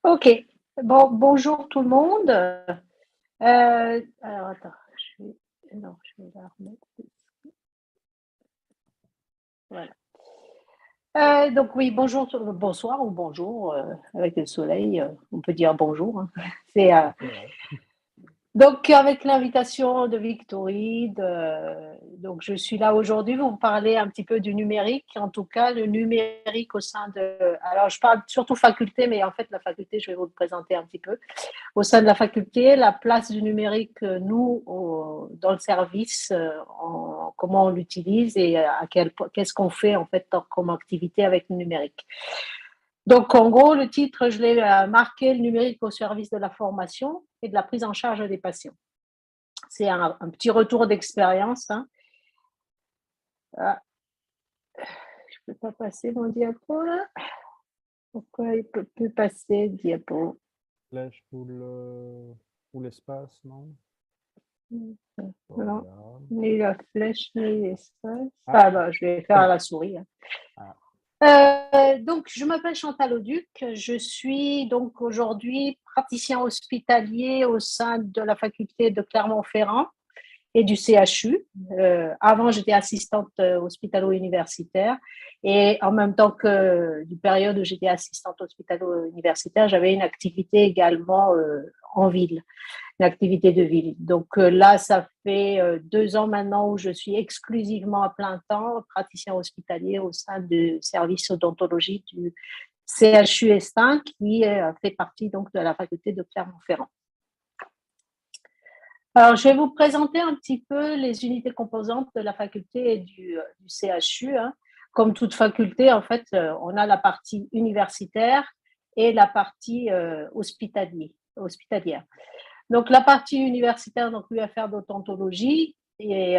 Ok. Bon, bonjour tout le monde. Alors attends, non, je vais la remettre. Voilà. Donc oui, bonjour, bonsoir ou bonjour avec le soleil. On peut dire bonjour, hein. C'est C'est vrai. Donc, avec l'invitation de Victory, donc je suis là aujourd'hui pour vous parler un petit peu du numérique, en tout cas le numérique au sein de... Alors, je parle surtout faculté, mais en fait, la faculté, je vais vous le présenter un petit peu. Au sein de la faculté, la place du numérique, nous, dans le service, comment on l'utilise et qu'est-ce qu'on fait en fait comme activité avec le numérique. Donc, en gros, le titre, je l'ai marqué, le numérique au service de la formation et de la prise en charge des patients. C'est un petit retour d'expérience, hein. Ah, je ne peux pas passer mon diapo là. Pourquoi il ne peut plus passer le diapo? Flèche ou l'espace, non? Non, Voilà. ni la flèche, ni l'espace. Ah, Ah bah, je vais faire c'est à bon. la souris, hein. Ah, Donc, je m'appelle Chantal Auduc. Je suis donc aujourd'hui praticien hospitalier au sein de la faculté de Clermont-Ferrand et du CHU. Avant, j'étais assistante hospitalo-universitaire et en même temps que du période où j'étais assistante hospitalo-universitaire, j'avais une activité également en ville, une activité de ville. Donc là, ça fait 2 ans maintenant où je suis exclusivement à plein temps praticien hospitalier au sein du service odontologie du CHU Estin qui fait partie donc de la faculté de Clermont-Ferrand. Alors, je vais vous présenter un petit peu les unités composantes de la faculté et du CHU, hein. Comme toute faculté, en fait, on a la partie universitaire et la partie hospitalière. Donc, la partie universitaire, donc l'UFR d'odontologie, est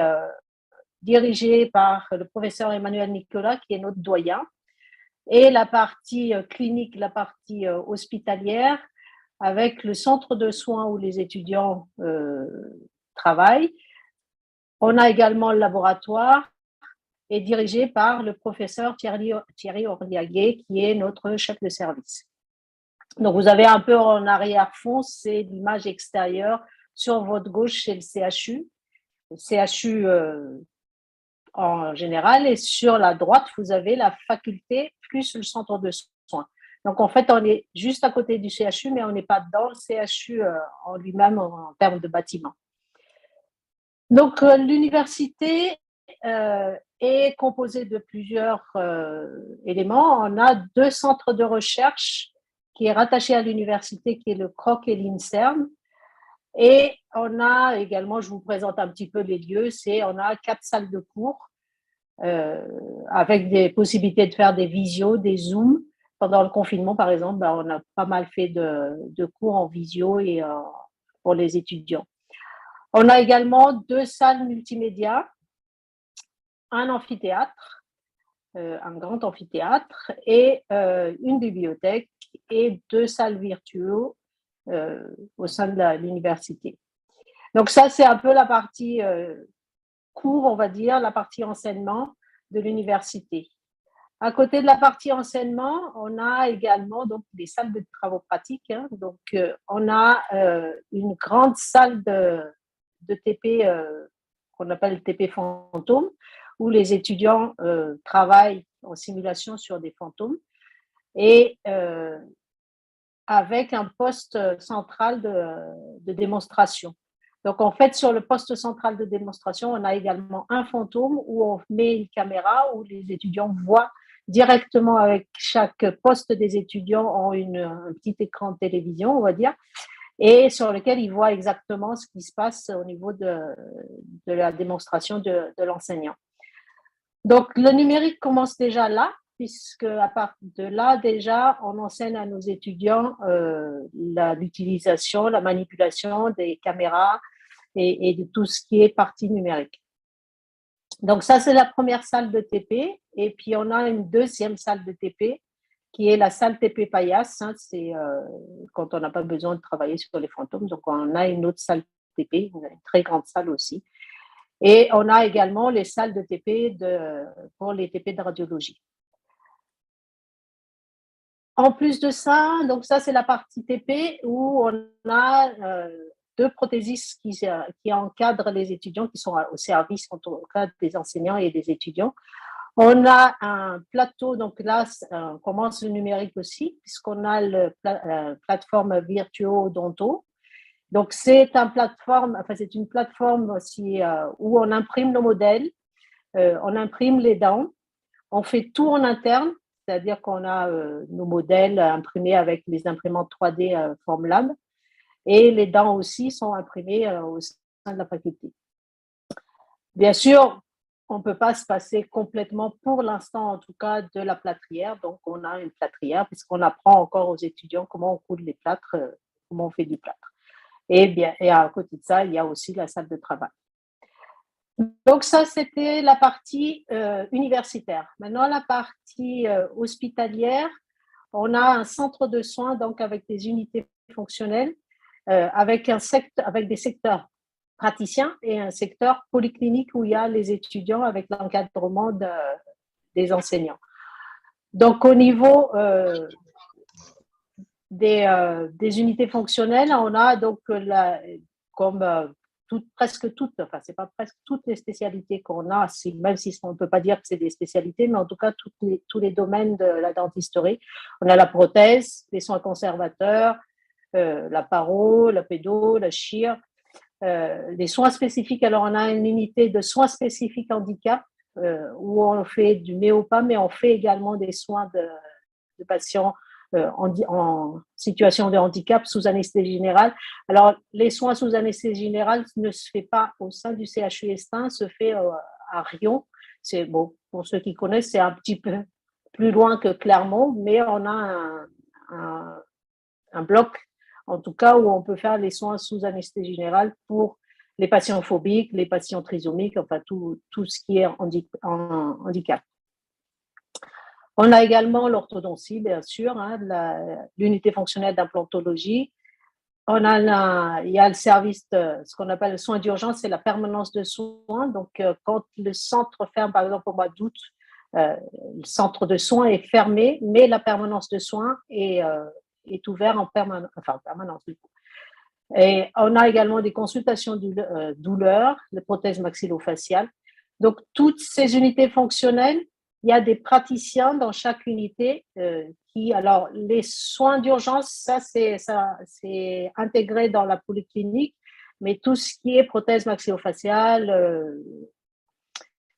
dirigée par le professeur Emmanuel Nicolas, qui est notre doyen. Et la partie clinique, la partie hospitalière, avec le centre de soins où les étudiants travaillent. On a également le laboratoire et dirigé par le professeur Thierry Orliaguet, qui est notre chef de service. Donc, vous avez un peu en arrière-fond, c'est l'image extérieure sur votre gauche, c'est le CHU. Le CHU en général, et sur la droite, vous avez la faculté plus le centre de soins. Donc, en fait, on est juste à côté du CHU, mais on n'est pas dans le CHU en lui-même en termes de bâtiment. Donc, l'université est composée de plusieurs éléments. On a 2 centres de recherche qui est rattaché à l'université, qui est le CROC et l'INSERM. Et on a également, je vous présente un petit peu les lieux, on a 4 salles de cours avec des possibilités de faire des visios, des zooms. Pendant le confinement, par exemple, on a pas mal fait de cours en visio et pour les étudiants. On a également 2 salles multimédia, un amphithéâtre, un grand amphithéâtre et une bibliothèque et 2 salles virtuelles au sein de l'université. Donc ça, c'est un peu la partie cours, on va dire, la partie enseignement de l'université. À côté de la partie enseignement, on a également donc des salles de travaux pratiques, hein. Donc, on a une grande salle de TP qu'on appelle TP fantôme, où les étudiants travaillent en simulation sur des fantômes et avec un poste central de démonstration. Donc, en fait, sur le poste central de démonstration, on a également un fantôme où on met une caméra où les étudiants voient directement avec chaque poste des étudiants en un petit écran de télévision, on va dire, et sur lequel ils voient exactement ce qui se passe au niveau de la démonstration de l'enseignant. Donc, le numérique commence déjà là, puisque à partir de là, déjà, on enseigne à nos étudiants l'utilisation, la manipulation des caméras et de tout ce qui est partie numérique. Donc, ça, c'est la première salle de TP. Et puis, on a une deuxième salle de TP qui est la salle TP paillasse, hein, c'est quand on n'a pas besoin de travailler sur les fantômes. Donc, on a une autre salle TP, une très grande salle aussi. Et on a également les salles de TP pour les TP de radiologie. En plus de ça, donc ça c'est la partie TP où on a deux prothésistes qui encadrent les étudiants qui sont au service en tout cas des enseignants et des étudiants. On a un plateau, donc là on commence le numérique aussi puisqu'on a la plateforme Virtuo Odonto. Donc c'est c'est une plateforme aussi où on imprime nos modèles, on imprime les dents, on fait tout en interne, c'est-à-dire qu'on a nos modèles imprimés avec les imprimantes 3D Formlab et les dents aussi sont imprimées au sein de la faculté. Bien sûr, on ne peut pas se passer complètement, pour l'instant en tout cas, de la plâtrière. Donc, on a une plâtrière puisqu'on apprend encore aux étudiants comment on coule les plâtres, comment on fait du plâtre. Et à côté de ça, il y a aussi la salle de travail. Donc ça, c'était la partie universitaire. Maintenant, la partie hospitalière, on a un centre de soins donc avec des unités fonctionnelles, avec des secteurs praticiens et un secteur polyclinique où il y a les étudiants avec l'encadrement des enseignants. Donc au niveau des unités fonctionnelles, on a donc comme presque toutes, enfin c'est pas presque toutes les spécialités qu'on a, même si on ne peut pas dire que c'est des spécialités, mais en tout cas tous les domaines de la dentisterie. On a la prothèse, les soins conservateurs, la paro, la pédo, la chir, les soins spécifiques. Alors on a une unité de soins spécifiques handicap où on fait du méopa, mais on fait également des soins de patients en situation de handicap sous anesthésie générale. Alors, les soins sous anesthésie générale ne se fait pas au sein du CHU Estin, se fait à Rion. C'est bon, pour ceux qui connaissent, c'est un petit peu plus loin que Clermont, mais on a un bloc, en tout cas, où on peut faire les soins sous anesthésie générale pour les patients phobiques, les patients trisomiques, enfin tout ce qui est handicap. On a également l'orthodontie, bien sûr, hein, l'unité fonctionnelle d'implantologie. Il y a le service, ce qu'on appelle le soin d'urgence, c'est la permanence de soins. Donc, quand le centre ferme, par exemple au mois d'août, le centre de soins est fermé, mais la permanence de soins est ouverte en permanence. Et on a également des consultations douleurs, les prothèses maxillofaciales. Donc, toutes ces unités fonctionnelles, il y a des praticiens dans chaque unité alors, les soins d'urgence, ça, c'est intégré dans la polyclinique, mais tout ce qui est prothèse maxillofaciale,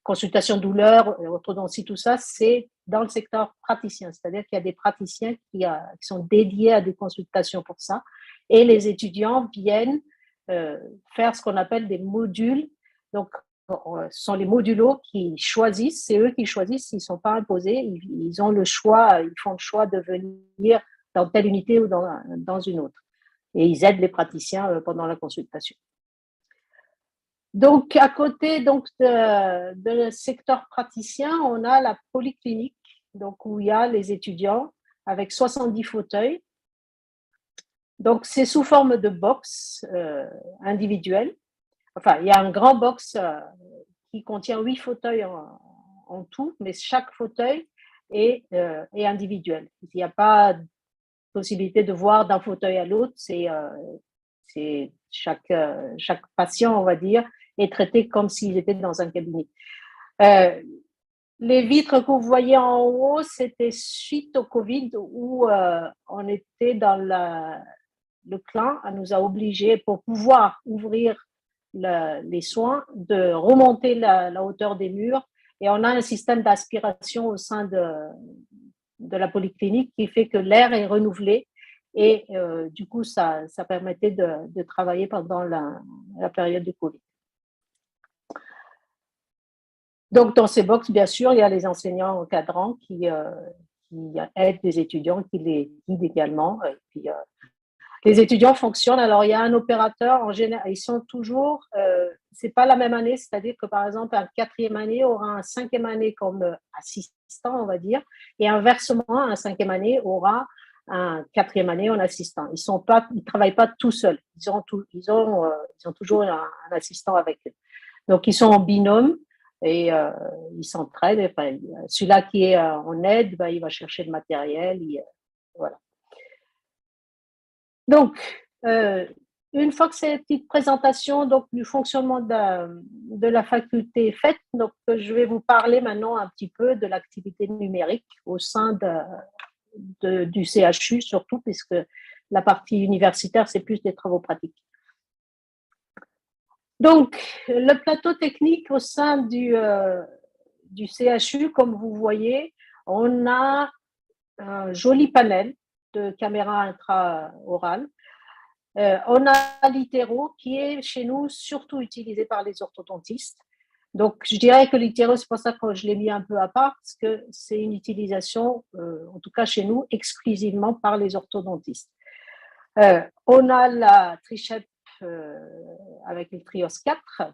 consultation douleur, orthodontie, tout ça, c'est dans le secteur praticien. C'est-à-dire qu'il y a des praticiens qui sont dédiés à des consultations pour ça. Et les étudiants viennent faire ce qu'on appelle des modules. Donc, ce sont les modulos qui choisissent, c'est eux qui choisissent, ils ne sont pas imposés, ils ont le choix, ils font le choix de venir dans telle unité ou dans une autre. Et ils aident les praticiens pendant la consultation. Donc, à côté de secteur praticien, on a la polyclinique, donc où il y a les étudiants avec 70 fauteuils. Donc, c'est sous forme de box individuelle. Enfin, il y a un grand box qui contient 8 fauteuils en tout, mais chaque fauteuil est individuel. Il n'y a pas de possibilité de voir d'un fauteuil à l'autre. C'est chaque patient, on va dire, est traité comme s'il était dans un cabinet. Les vitres que vous voyez en haut, c'était suite au Covid où on était dans le CLIN, nous a obligés, pour pouvoir ouvrir les soins, de remonter la hauteur des murs. Et on a un système d'aspiration au sein de la polyclinique qui fait que l'air est renouvelé. Et du coup, ça permettait de travailler pendant la période du Covid. Donc, dans ces box, bien sûr, il y a les enseignants encadrants qui aident les étudiants, qui les guident également. Et puis, les étudiants fonctionnent. Alors, il y a un opérateur, en général, ils sont toujours, c'est pas la même année, c'est-à-dire que par exemple, un 4e année aura un 5e année comme assistant, on va dire, et inversement, un 5e année aura un 4e année en assistant. Ils travaillent pas tout seuls. Ils ont toujours un assistant avec eux. Donc, ils sont en binôme et ils s'entraident. Enfin, celui-là qui est en aide, il va chercher le matériel, voilà. Donc, une fois que cette petite présentation donc, du fonctionnement de la faculté est faite, donc, je vais vous parler maintenant un petit peu de l'activité numérique au sein du CHU, surtout, puisque la partie universitaire, c'est plus des travaux pratiques. Donc, le plateau technique au sein du CHU, comme vous voyez, on a un joli panel de caméras intraorales. On a l'ITERO qui est chez nous surtout utilisé par les orthodontistes. Donc, je dirais que l'ITERO, c'est pour ça que je l'ai mis un peu à part, parce que c'est une utilisation, en tout cas chez nous, exclusivement par les orthodontistes. On a la Trichep avec le Trios 4,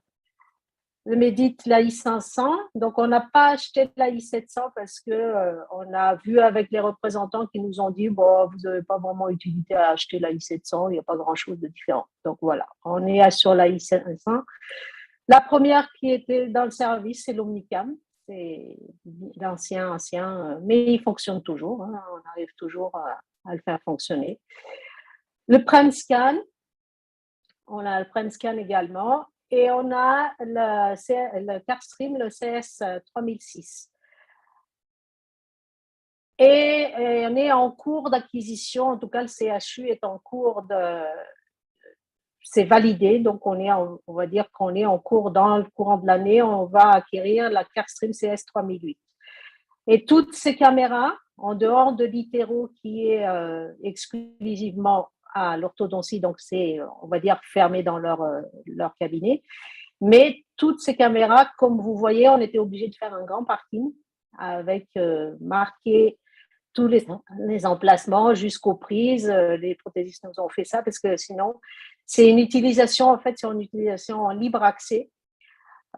le Medit, la I500. Donc, on n'a pas acheté la I700 parce qu'on a vu avec les représentants qui nous ont dit bon, vous n'avez pas vraiment utilité à acheter la I700, il n'y a pas grand-chose de différent. Donc, voilà, on est sur la I500. La première qui était dans le service, c'est l'Omnicam. C'est l'ancien, mais il fonctionne toujours. Hein, on arrive toujours à le faire fonctionner. Le PremScan, on a le PremScan également. Et on a le Carstream, le CS 3006. Et on est en cours d'acquisition, en tout cas le CHU est en cours c'est validé, donc on va dire qu'on est en cours, dans le courant de l'année, on va acquérir la Carstream CS 3008. Et toutes ces caméras, en dehors de l'ITERO qui est exclusivement à l'orthodontie, donc c'est, on va dire, fermé dans leur cabinet. Mais toutes ces caméras, comme vous voyez, on était obligé de faire un grand parking avec marqué tous les emplacements jusqu'aux prises. Les prothésistes nous ont fait ça parce que sinon, c'est une utilisation, en fait, c'est une utilisation en libre accès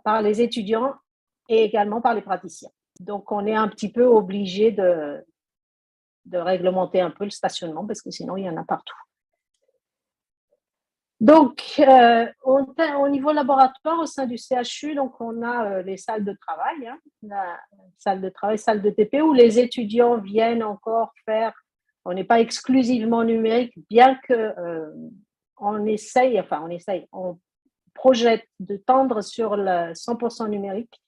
par les étudiants et également par les praticiens. Donc, on est un petit peu obligé de réglementer un peu le stationnement parce que sinon, il y en a partout. Donc, au niveau laboratoire, au sein du CHU, donc on a les salles de travail, hein, la salle de travail, salle de TP, où les étudiants viennent encore faire, on n'est pas exclusivement numérique, bien que on projette de tendre sur le 100% numérique,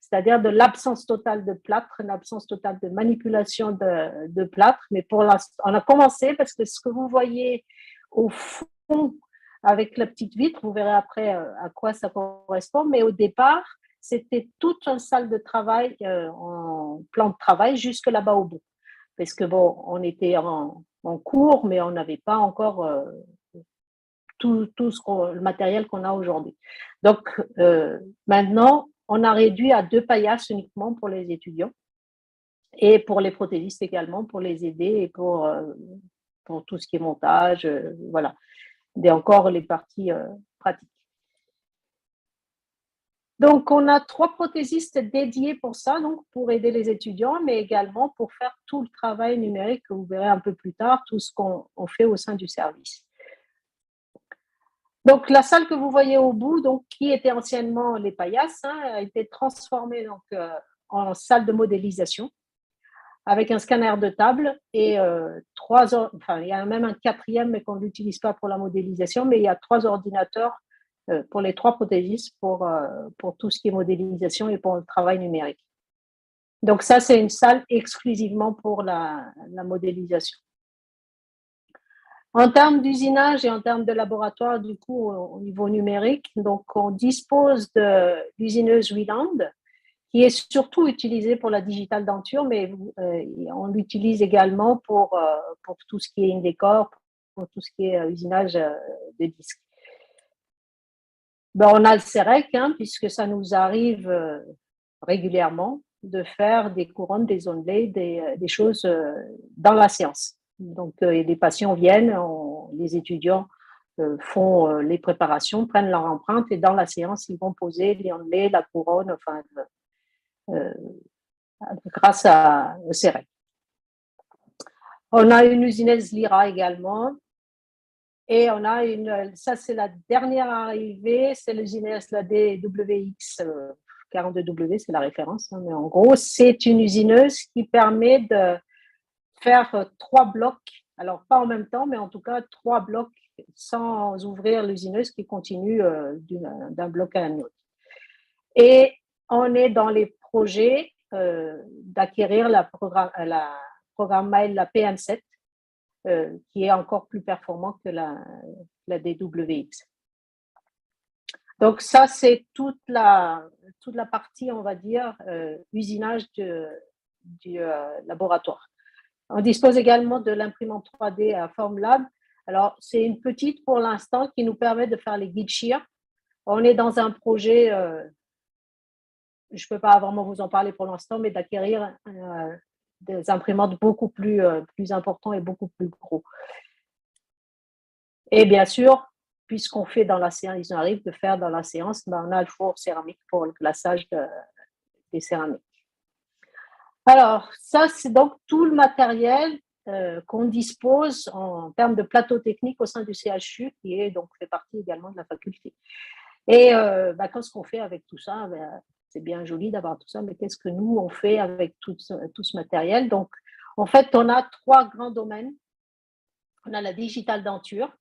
c'est-à-dire de l'absence totale de plâtre, l'absence totale de manipulation de plâtre. Mais pour l'instant, on a commencé parce que ce que vous voyez au fond, avec la petite vitre, vous verrez après à quoi ça correspond, mais au départ, c'était toute une salle de travail en plan de travail jusque là-bas au bout. Parce que bon, on était en cours, mais on n'avait pas encore tout le matériel qu'on a aujourd'hui. Donc, maintenant, on a réduit à 2 paillasses uniquement pour les étudiants et pour les prothésistes également, pour les aider et pour tout ce qui est montage, voilà. Et encore les parties pratiques. Donc, on a 3 prothésistes dédiés pour ça, donc pour aider les étudiants, mais également pour faire tout le travail numérique que vous verrez un peu plus tard, tout ce qu'on fait au sein du service. Donc, la salle que vous voyez au bout, donc, qui était anciennement les paillasses, hein, a été transformée donc, en salle de modélisation avec un scanner de table et il y a même un 4e, mais qu'on n'utilise pas pour la modélisation, mais il y a 3 ordinateurs pour les 3 prothésistes pour tout ce qui est modélisation et pour le travail numérique. Donc ça, c'est une salle exclusivement pour la modélisation. En termes d'usinage et en termes de laboratoire, du coup, au niveau numérique, donc on dispose de l'usineuse Wieland, qui est surtout utilisée pour la digital denture, mais on l'utilise également pour tout ce qui est in-décor, pour tout ce qui est usinage de disques. Ben, on a le CEREC, hein, puisque ça nous arrive régulièrement de faire des couronnes, des onlets, des choses dans la séance. Donc, les patients viennent, les étudiants font les préparations, prennent leur empreinte et dans la séance, ils vont poser les onlets, la couronne, enfin, grâce au CEREC. On a une usineuse Lyra également. Et on a ça c'est la dernière arrivée, c'est l'usineuse la DWX 42W, c'est la référence, hein, mais en gros, c'est une usineuse qui permet de faire 3 blocs, alors pas en même temps, mais en tout cas 3 blocs sans ouvrir l'usineuse qui continue d'un bloc à un autre. Et on est dans les projets d'acquérir la programme Mail, la PM7, qui est encore plus performant que la DWX. Donc ça, c'est toute la partie, on va dire, usinage du laboratoire. On dispose également de l'imprimante 3D à Formlab. Alors, c'est une petite pour l'instant qui nous permet de faire les guides shear. On est dans un projet, je ne peux pas vraiment vous en parler pour l'instant, mais d'acquérir des imprimantes beaucoup plus importants et beaucoup plus gros. Et bien sûr, puisqu'on fait dans la séance, il arrive de faire dans la séance, ben on a le four céramique pour le glaçage des céramiques. Alors, ça, c'est donc tout le matériel qu'on dispose en termes de plateau technique au sein du CHU, qui est donc fait partie également de la faculté. Et qu'est-ce qu'on fait avec tout ça? C'est bien joli d'avoir tout ça, mais qu'est-ce que nous, on fait avec tout ce matériel? Donc, en fait, on a 3 grands domaines. On a la digital denture,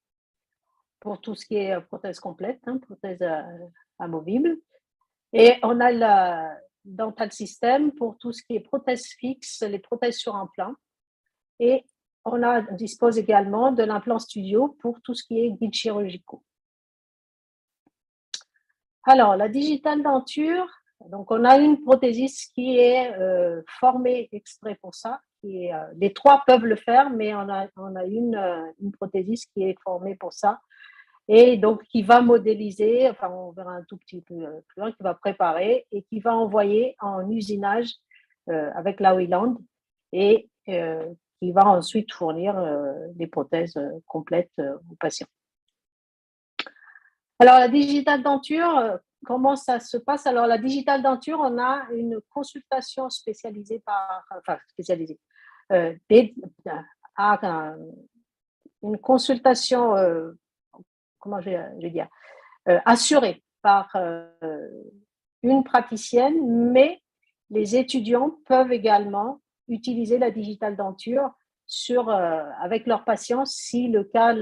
pour tout ce qui est prothèse complète, prothèse amovible. Et on a le dental system pour tout ce qui est prothèse fixe, les prothèses sur implant. Et on dispose également de l'implant studio pour tout ce qui est guides chirurgicaux. Alors, la digital denture, donc on a une prothésiste qui est formée exprès pour ça. Les 3 peuvent le faire, mais on a une prothésiste qui est formée pour ça. Et donc, qui va modéliser, enfin, on verra un tout petit peu plus loin, qui va préparer et qui va envoyer en usinage avec la Wieland et qui va ensuite fournir des prothèses complètes aux patients. Alors, la digital denture, comment ça se passe? Alors, la digital denture, on a une consultation spécialisée une consultation comment je vais dire, assurée par une praticienne, mais les étudiants peuvent également utiliser la digital denture avec leurs patients si le cas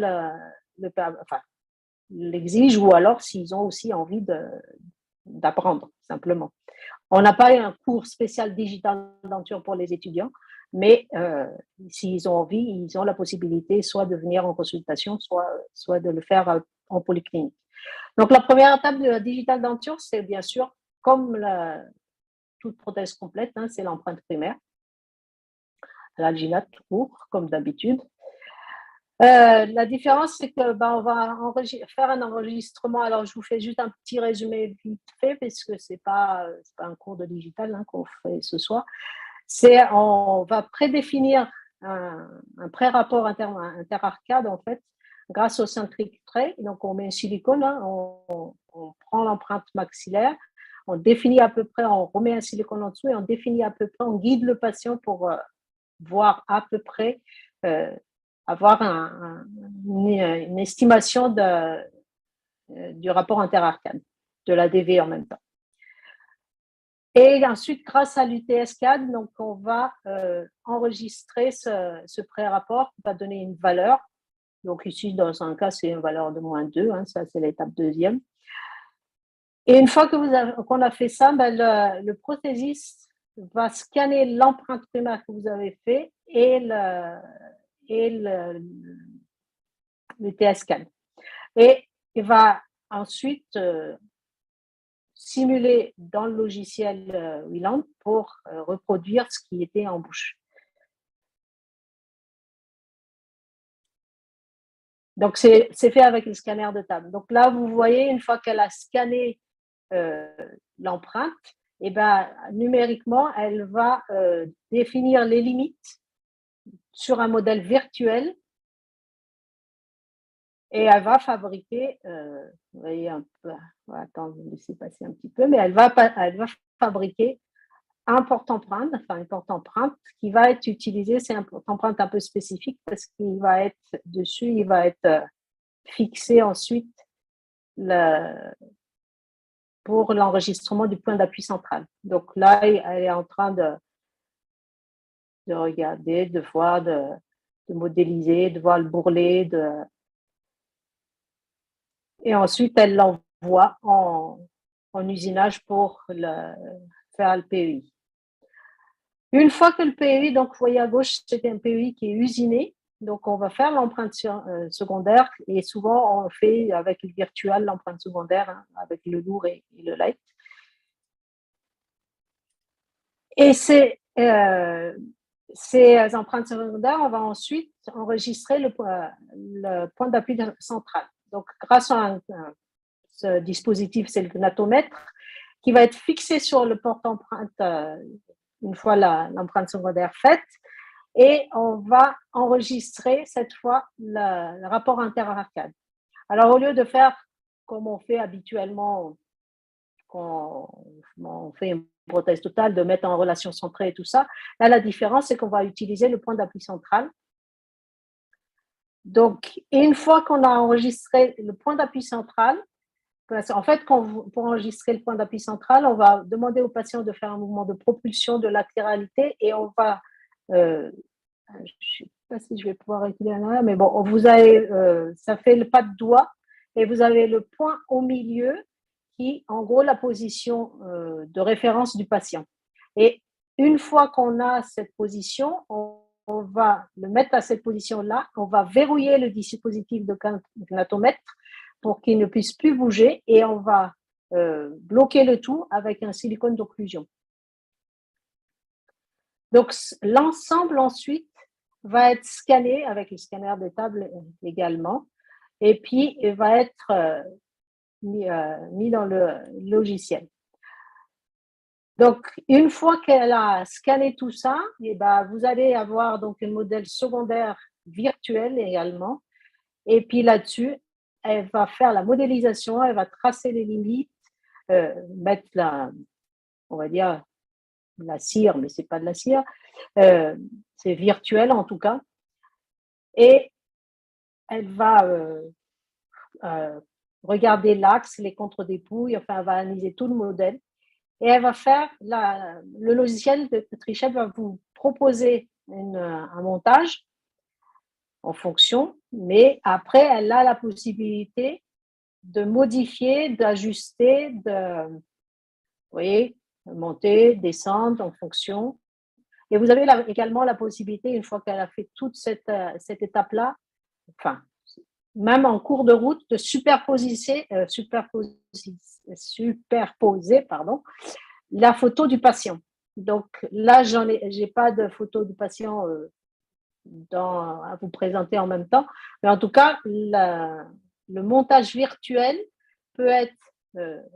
l'exige ou alors s'ils ont aussi envie d'apprendre simplement. On n'a pas un cours spécial digital denture pour les étudiants, mais s'ils ont envie, ils ont la possibilité soit de venir en consultation, soit de le faire en polyclinique. Donc, la première étape de la digital denture, c'est bien sûr, comme toute prothèse complète, c'est l'empreinte primaire. L'alginate tout court, comme d'habitude. La différence, c'est que on va faire un enregistrement. Alors, je vous fais juste un petit résumé vite fait, parce que c'est pas un cours de digital qu'on fait ce soir. On va prédéfinir un pré-rapport interarcade, en fait, grâce au centric tray. Donc, on met un silicone, on prend l'empreinte maxillaire, on définit à peu près, on remet un silicone en dessous et on définit à peu près, on guide le patient pour voir à peu près avoir une estimation du rapport interarcade, de la DV en même temps. Et ensuite, grâce à l'UTS-CAD, donc on va enregistrer ce pré-rapport qui va donner une valeur. Donc ici, dans un cas, c'est une valeur de -2, ça c'est l'étape deuxième. Et une fois qu'on a fait ça, le prothésiste va scanner l'empreinte primaire que vous avez fait et le TS-CAD. Et il va ensuite simuler dans le logiciel Wieland pour reproduire ce qui était en bouche. Donc, c'est fait avec le scanner de table. Donc là, vous voyez, une fois qu'elle a scanné l'empreinte, et numériquement, elle va définir les limites sur un modèle virtuel et elle va fabriquer, vous voyez un peu, attends, je vais laisser passer un petit peu, mais elle va fabriquer un porte-empreinte, enfin une porte-empreinte qui va être utilisé, c'est un porte-empreinte un peu spécifique parce qu'il va être dessus, il va être fixé ensuite pour l'enregistrement du point d'appui central. Donc là, elle est en train de regarder, de voir, de modéliser, de voir le bourrelet. Et ensuite, elle l'envoie en usinage pour faire le PEI. Une fois que le PEI, donc vous voyez à gauche, c'est un PEI qui est usiné. Donc, on va faire l'empreinte secondaire et souvent, on fait avec le virtual l'empreinte secondaire, hein, avec le lourd et le light. Et ces empreintes secondaires, on va ensuite enregistrer le point d'appui central. Donc, grâce à ce dispositif, c'est le gnatomètre, qui va être fixé sur le porte-empreinte une fois l'empreinte secondaire faite. Et on va enregistrer cette fois le rapport interarcade. Alors, au lieu de faire comme on fait habituellement quand on fait une prothèse totale, de mettre en relation centrée et tout ça, là, la différence, c'est qu'on va utiliser le point d'appui central. Donc, une fois qu'on a enregistré le point d'appui central, en fait, pour enregistrer le point d'appui central, on va demander au patient de faire un mouvement de propulsion de latéralité et on va je ne sais pas si je vais pouvoir écrire là, mais bon, vous avez, ça fait le pas de doigt et vous avez le point au milieu qui, en gros, la position de référence du patient. Et une fois qu'on a cette position, on va le mettre à cette position-là, on va verrouiller le dispositif de gnatomètre pour qu'il ne puisse plus bouger et on va bloquer le tout avec un silicone d'occlusion. Donc, l'ensemble ensuite va être scanné avec le scanner des tables également, et puis il va être mis dans le logiciel. Donc, une fois qu'elle a scanné tout ça, et ben, vous allez avoir donc un modèle secondaire virtuel également, et puis là-dessus, elle va faire la modélisation, elle va tracer les limites, mettre on va dire, la cire, mais c'est pas de la cire, c'est virtuel en tout cas, et elle va regarder l'axe, les contre-dépouilles, enfin elle va analyser tout le modèle et elle va faire le logiciel de Trichette va vous proposer un montage en fonction, mais après elle a la possibilité de modifier, d'ajuster, vous voyez, monter, descendre en fonction. Et vous avez également la possibilité, une fois qu'elle a fait toute cette étape-là, enfin, même en cours de route, de superposer la photo du patient. Donc là, j'ai pas de photo du patient à vous présenter en même temps, mais en tout cas, le montage virtuel peut être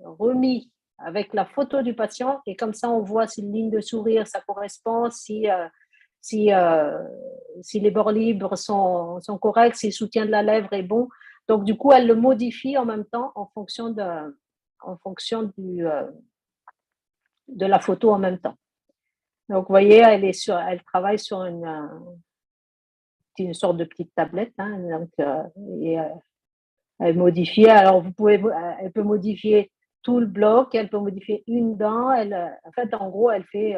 remis avec la photo du patient et comme ça, on voit si une ligne de sourire, ça correspond, si les bords libres sont corrects, si le soutien de la lèvre est bon. Donc, du coup, elle le modifie en même temps en fonction de la photo en même temps. Donc, vous voyez, elle travaille sur une sorte de petite tablette. Hein, donc, elle modifie. Alors, elle peut modifier tout le bloc, elle peut modifier une dent. En fait, en gros, elle fait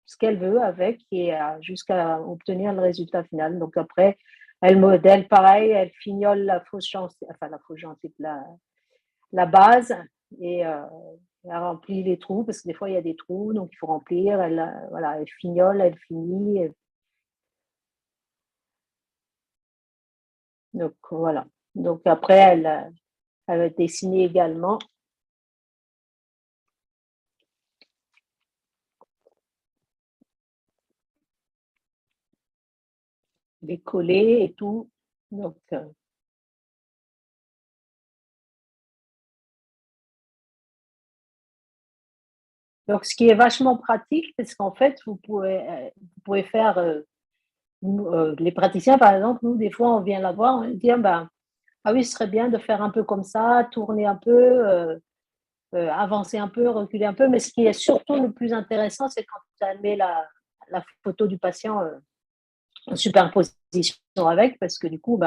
ce qu'elle veut avec et jusqu'à obtenir le résultat final. Donc après, elle modèle pareil, elle fignole la fausse gencive, la base et elle remplit les trous parce que des fois il y a des trous, donc il faut remplir. Elle fignole, elle finit. Donc voilà. Donc après, elle va dessiner également. Les coller et tout. Donc, ce qui est vachement pratique, parce qu'en fait, vous pouvez faire, les praticiens, par exemple, nous, des fois, on vient la voir, on dit, ah oui, ce serait bien de faire un peu comme ça, tourner un peu, avancer un peu, reculer un peu, mais ce qui est surtout le plus intéressant, c'est quand elle met la photo du patient en superposition avec, parce que du coup,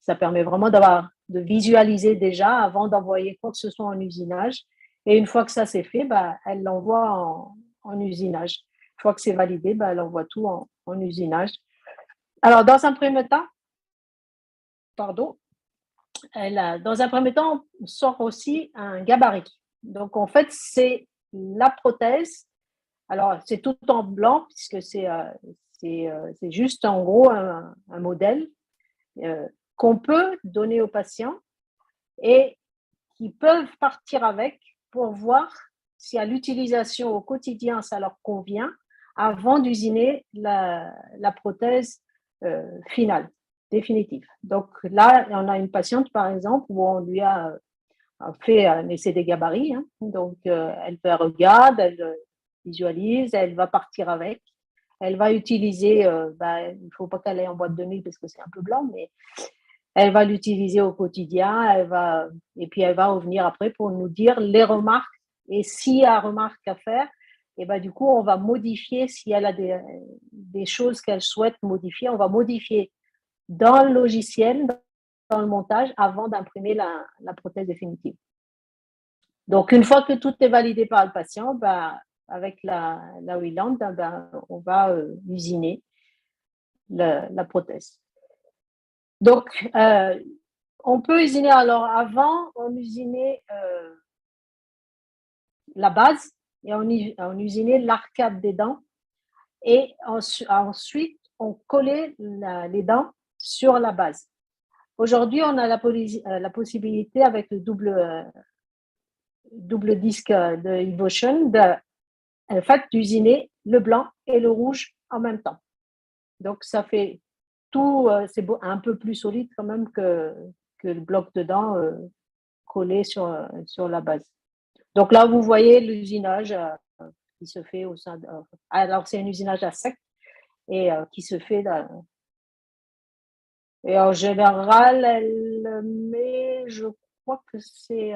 ça permet vraiment de visualiser déjà avant d'envoyer quoi que ce soit en usinage. Et une fois que ça c'est fait, elle l'envoie en usinage. Il fois que c'est validé, elle envoie tout en usinage. Alors, dans un premier temps, on sort aussi un gabarit. Donc, en fait, c'est la prothèse. Alors, c'est tout en blanc, puisque c'est juste en gros un modèle qu'on peut donner aux patients et qui peuvent partir avec pour voir si à l'utilisation au quotidien, ça leur convient avant d'usiner la prothèse finale, définitive. Donc là, on a une patiente, par exemple, où on lui a fait un essai des gabarits. Hein. Donc, elle regarde, elle visualise, elle va partir avec. Elle va utiliser, il ne faut pas qu'elle aille en boîte de nuit parce que c'est un peu blanc, mais elle va l'utiliser au quotidien, et puis elle va revenir après pour nous dire les remarques. Et s'il y a remarques à faire, et du coup, on va modifier, si elle a des choses qu'elle souhaite modifier, on va modifier dans le logiciel, dans le montage, avant d'imprimer la prothèse définitive. Donc, une fois que tout est validé par le patient, avec la Wieland, on va usiner la prothèse. Donc, on peut usiner, alors avant, on usinait la base et on usinait l'arcade des dents et ensuite, on collait les dents sur la base. Aujourd'hui, on a la possibilité avec le double disque de Evotion d'usiner le blanc et le rouge en même temps. Donc, ça fait tout, c'est un peu plus solide quand même que le bloc de dents collé sur la base. Donc là, vous voyez l'usinage qui se fait au sein alors, c'est un usinage à sec et qui se fait et en général, elle met, je crois que c'est,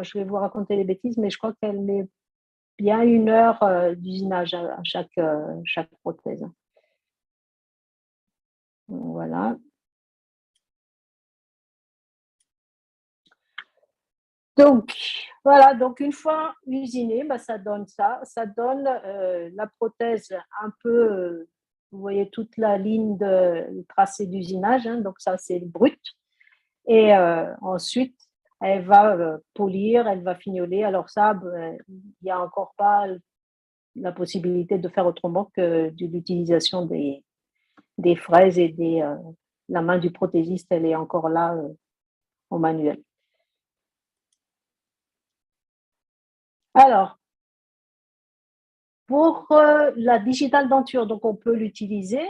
je vais vous raconter des bêtises, mais je crois qu'elle met bien 1 heure d'usinage à chaque prothèse. Voilà. Donc, voilà, donc une fois usiné, ça donne ça. Ça donne la prothèse un peu, vous voyez toute la ligne de tracé d'usinage, hein, donc ça c'est brut. Et ensuite, elle va polir, elle va fignoler. Alors ça, il n'y a encore pas la possibilité de faire autrement que de l'utilisation des fraises et la main du prothésiste, elle est encore là en manuel. Alors, pour la digital denture, donc on peut l'utiliser,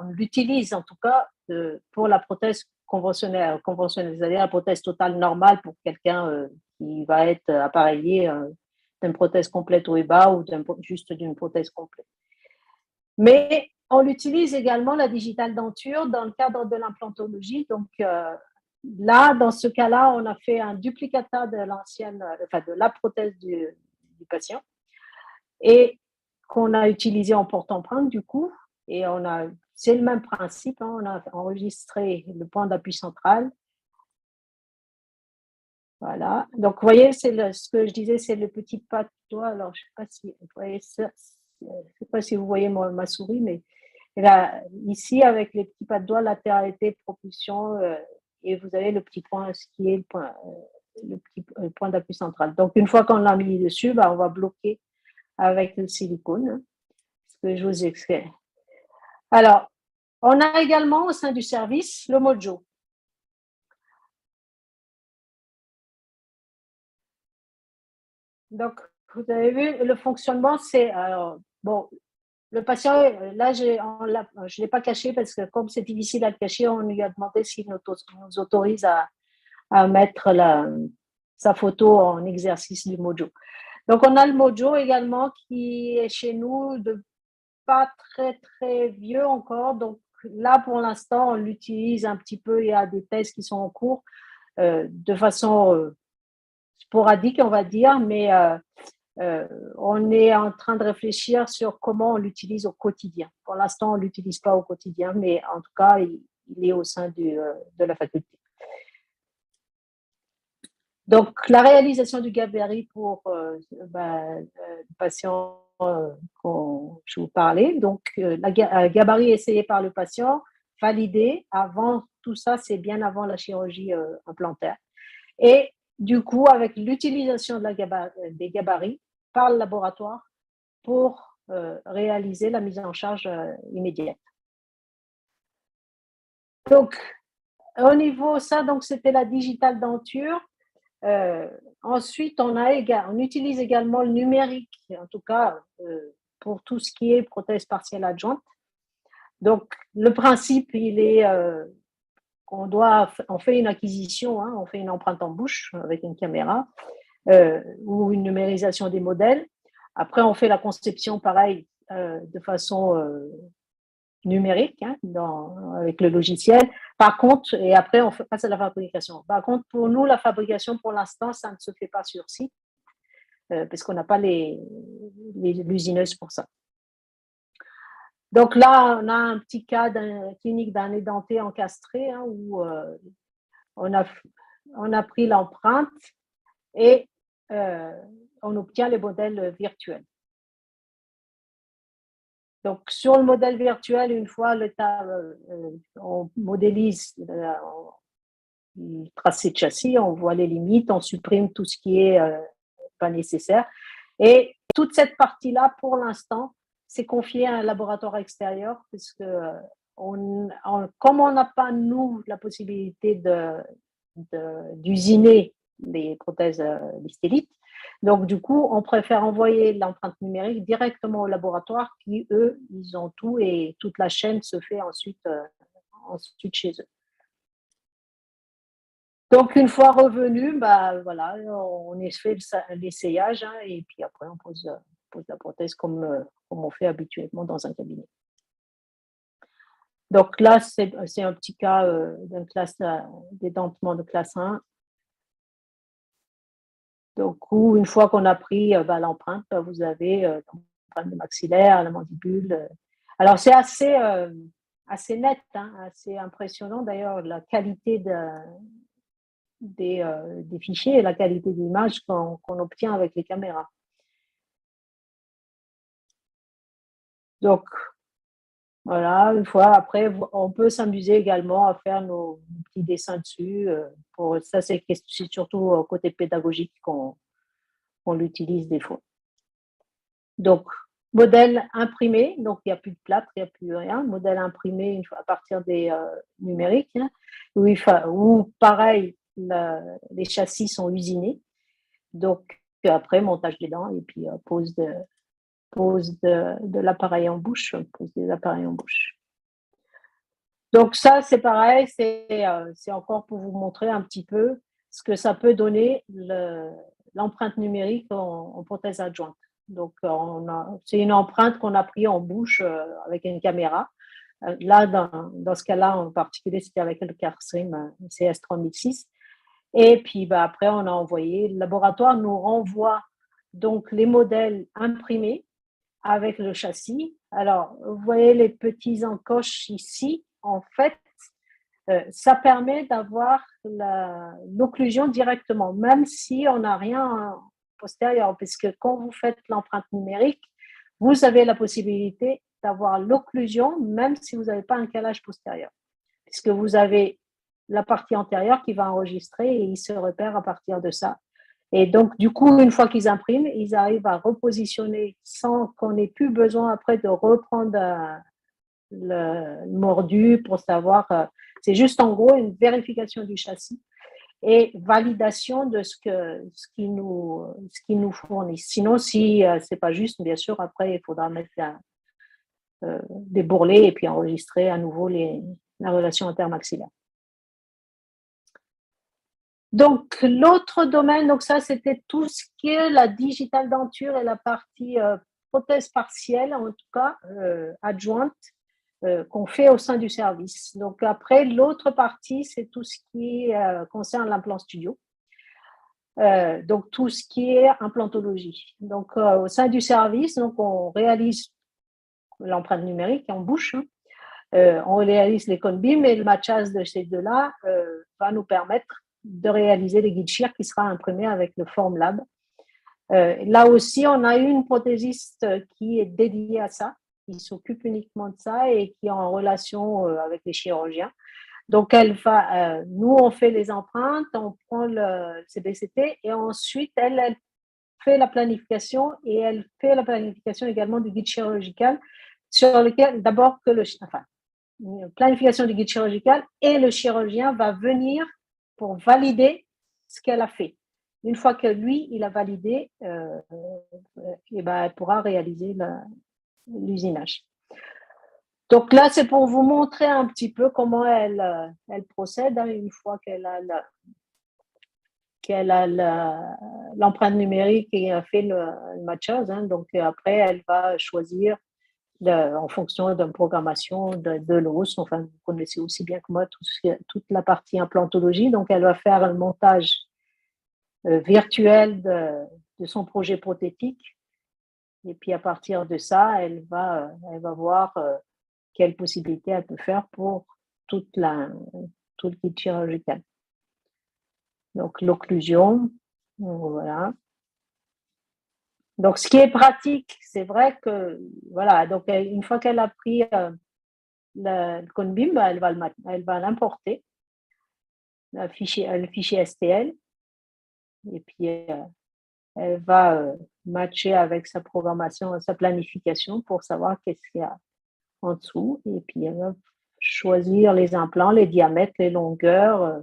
on l'utilise en tout cas pour la prothèse conventionnelle, c'est-à-dire la prothèse totale normale pour quelqu'un qui va être appareillé d'une prothèse complète haut et bas ou juste d'une prothèse complète. Mais on l'utilise également, la digital denture, dans le cadre de l'implantologie. Donc là, dans ce cas-là, on a fait un duplicata de de la prothèse du patient et qu'on a utilisé en porte-empreinte du coup. Et c'est le même principe, hein, on a enregistré le point d'appui central. Voilà. Donc, vous voyez, ce que je disais, c'est le petit pas de doigt. Alors, je ne sais pas si vous voyez ma souris, mais là, ici, avec les petits pas de doigt, latéralité, propulsion, et vous avez le petit point, ce qui est le point d'appui central. Donc, une fois qu'on l'a mis dessus, on va bloquer avec le silicone, hein, ce que je vous explique. Alors, on a également au sein du service le Mojo. Donc, vous avez vu, le fonctionnement, c'est, le patient, là, je ne l'ai pas caché parce que comme c'est difficile à le cacher, on lui a demandé s'il nous autorise à mettre sa photo en exercice du Mojo. Donc, on a le Mojo également qui est chez nous de pas très, très vieux encore. Donc, là, pour l'instant, on l'utilise un petit peu. Il y a des tests qui sont en cours de façon sporadique, on va dire, mais on est en train de réfléchir sur comment on l'utilise au quotidien. Pour l'instant, on ne l'utilise pas au quotidien, mais en tout cas, il est au sein de la faculté. Donc, la réalisation du gabarit pour le patient je vous parlais. Donc, gabarit essayé par le patient, validé avant, tout ça, c'est bien avant la chirurgie implantaire. Et du coup, avec l'utilisation des gabarits par le laboratoire pour réaliser la mise en charge immédiate. Donc, au niveau ça, donc c'était la digital denture. Ensuite, on utilise également le numérique, en tout cas pour tout ce qui est prothèse partielle adjointe. Donc, le principe, il est on fait une acquisition, hein, on fait une empreinte en bouche avec une caméra ou une numérisation des modèles. Après, on fait la conception, pareil, de façon numérique, hein, avec le logiciel. Par contre, et après, on passe à la fabrication. Par contre, pour nous, la fabrication, pour l'instant, ça ne se fait pas sur site, parce qu'on n'a pas l'usineuse pour ça. Donc là, on a un petit cas clinique d'un édenté encastré, hein, où on a pris l'empreinte et on obtient les modèles virtuels. Donc, sur le modèle virtuel, une fois on modélise le tracé de châssis, on voit les limites, on supprime tout ce qui est pas nécessaire. Et toute cette partie-là, pour l'instant, c'est confié à un laboratoire extérieur, puisque comme on n'a pas, nous, la possibilité d'usiner les prothèses d'hystélites, donc du coup, on préfère envoyer l'empreinte numérique directement au laboratoire qui, eux, ils ont tout et toute la chaîne se fait ensuite chez eux. Donc, une fois revenu, bah, voilà, on fait l'essayage, hein, et puis après, on pose la prothèse comme on fait habituellement dans un cabinet. Donc là, c'est un petit cas d'une classe d'édentement de classe 1. Donc, une fois qu'on a pris l'empreinte, vous avez l'empreinte maxillaire, la mandibule. Alors, c'est assez net, hein, assez impressionnant d'ailleurs, la qualité des fichiers et la qualité d'image qu'on obtient avec les caméras. Donc, voilà, une fois après, on peut s'amuser également à faire nos petits dessins dessus. Ça, c'est surtout côté pédagogique qu'on l'utilise des fois. Donc, modèle imprimé, donc il n'y a plus de plâtre, il n'y a plus rien. Modèle imprimé une fois à partir des numériques, hein, où pareil, les châssis sont usinés. Donc, après, montage des dents et puis pose de l'appareil en bouche, pose des appareils en bouche. Donc ça, c'est pareil, c'est encore pour vous montrer un petit peu ce que ça peut donner l'empreinte numérique en prothèse adjointe. Donc, c'est une empreinte qu'on a prise en bouche avec une caméra. Là, dans ce cas-là, en particulier, c'était avec le Carstream CS3006. Et puis, après, on a envoyé, le laboratoire nous renvoie donc les modèles imprimés avec le châssis. Alors, vous voyez les petits encoches ici. En fait, ça permet d'avoir l'occlusion directement, même si on n'a rien postérieur, puisque quand vous faites l'empreinte numérique, vous avez la possibilité d'avoir l'occlusion, même si vous n'avez pas un calage postérieur, puisque vous avez la partie antérieure qui va enregistrer et il se repère à partir de ça. Et donc, du coup, une fois qu'ils impriment, ils arrivent à repositionner sans qu'on ait plus besoin après de reprendre le mordu pour savoir. C'est juste en gros une vérification du châssis et validation de ce qu'ils nous fournissent. Sinon, si c'est pas juste, bien sûr, après, il faudra mettre des bourrelets et puis enregistrer à nouveau la relation intermaxillaire. Donc, l'autre domaine, donc ça, c'était tout ce qui est la digital denture et la partie prothèse partielle, en tout cas adjointe, qu'on fait au sein du service. Donc, après, l'autre partie, c'est tout ce qui concerne l'implant studio. Donc, tout ce qui est implantologie. Donc, au sein du service, donc, on réalise l'empreinte numérique en bouche. Hein. On réalise les cônes BIM et le matchage de ces deux-là va nous permettre de réaliser les guides chir qui sera imprimé avec le Formlab. Là aussi, on a une prothésiste qui est dédiée à ça, qui s'occupe uniquement de ça et qui est en relation avec les chirurgiens. Donc, nous, on fait les empreintes, on prend le CBCT et ensuite, elle fait la planification et elle fait la planification également du guide chirurgical sur lequel, d'abord, planification du guide chirurgical et le chirurgien va venir pour valider ce qu'elle a fait. Une fois que lui, il a validé, et ben, elle pourra réaliser l'usinage. Donc là, c'est pour vous montrer un petit peu comment elle procède une fois qu'elle a l'empreinte numérique et a fait le matchage. Hein. Donc après, elle va choisir en fonction d'une programmation de l'os. Enfin, vous connaissez aussi bien que moi toute la partie implantologie. Donc, elle va faire un montage virtuel de son projet prothétique. Et puis, à partir de ça, elle va voir quelles possibilités elle peut faire pour tout le guide chirurgical. Donc, l'occlusion, voilà. Donc, ce qui est pratique, c'est vrai que, voilà, donc une fois qu'elle a pris le Conbim, elle va l'importer, le fichier STL, et puis elle va matcher avec sa programmation, sa planification pour savoir qu'est-ce qu'il y a en dessous, et puis elle va choisir les implants, les diamètres, les longueurs,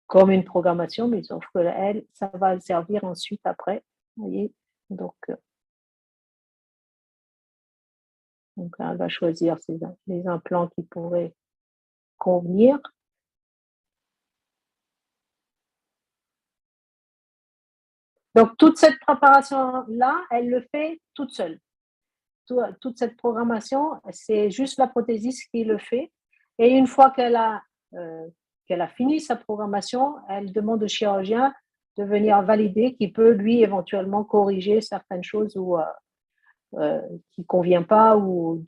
comme une programmation, mais sauf que elle, ça va le servir ensuite après, vous voyez, donc elle va choisir les implants qui pourraient convenir. Donc, toute cette préparation-là, elle le fait toute seule. Toute cette programmation, c'est juste la prothésiste qui le fait. Et une fois qu'elle a fini sa programmation, elle demande au chirurgien de venir valider, qui peut lui éventuellement corriger certaines choses qui ne convient pas ou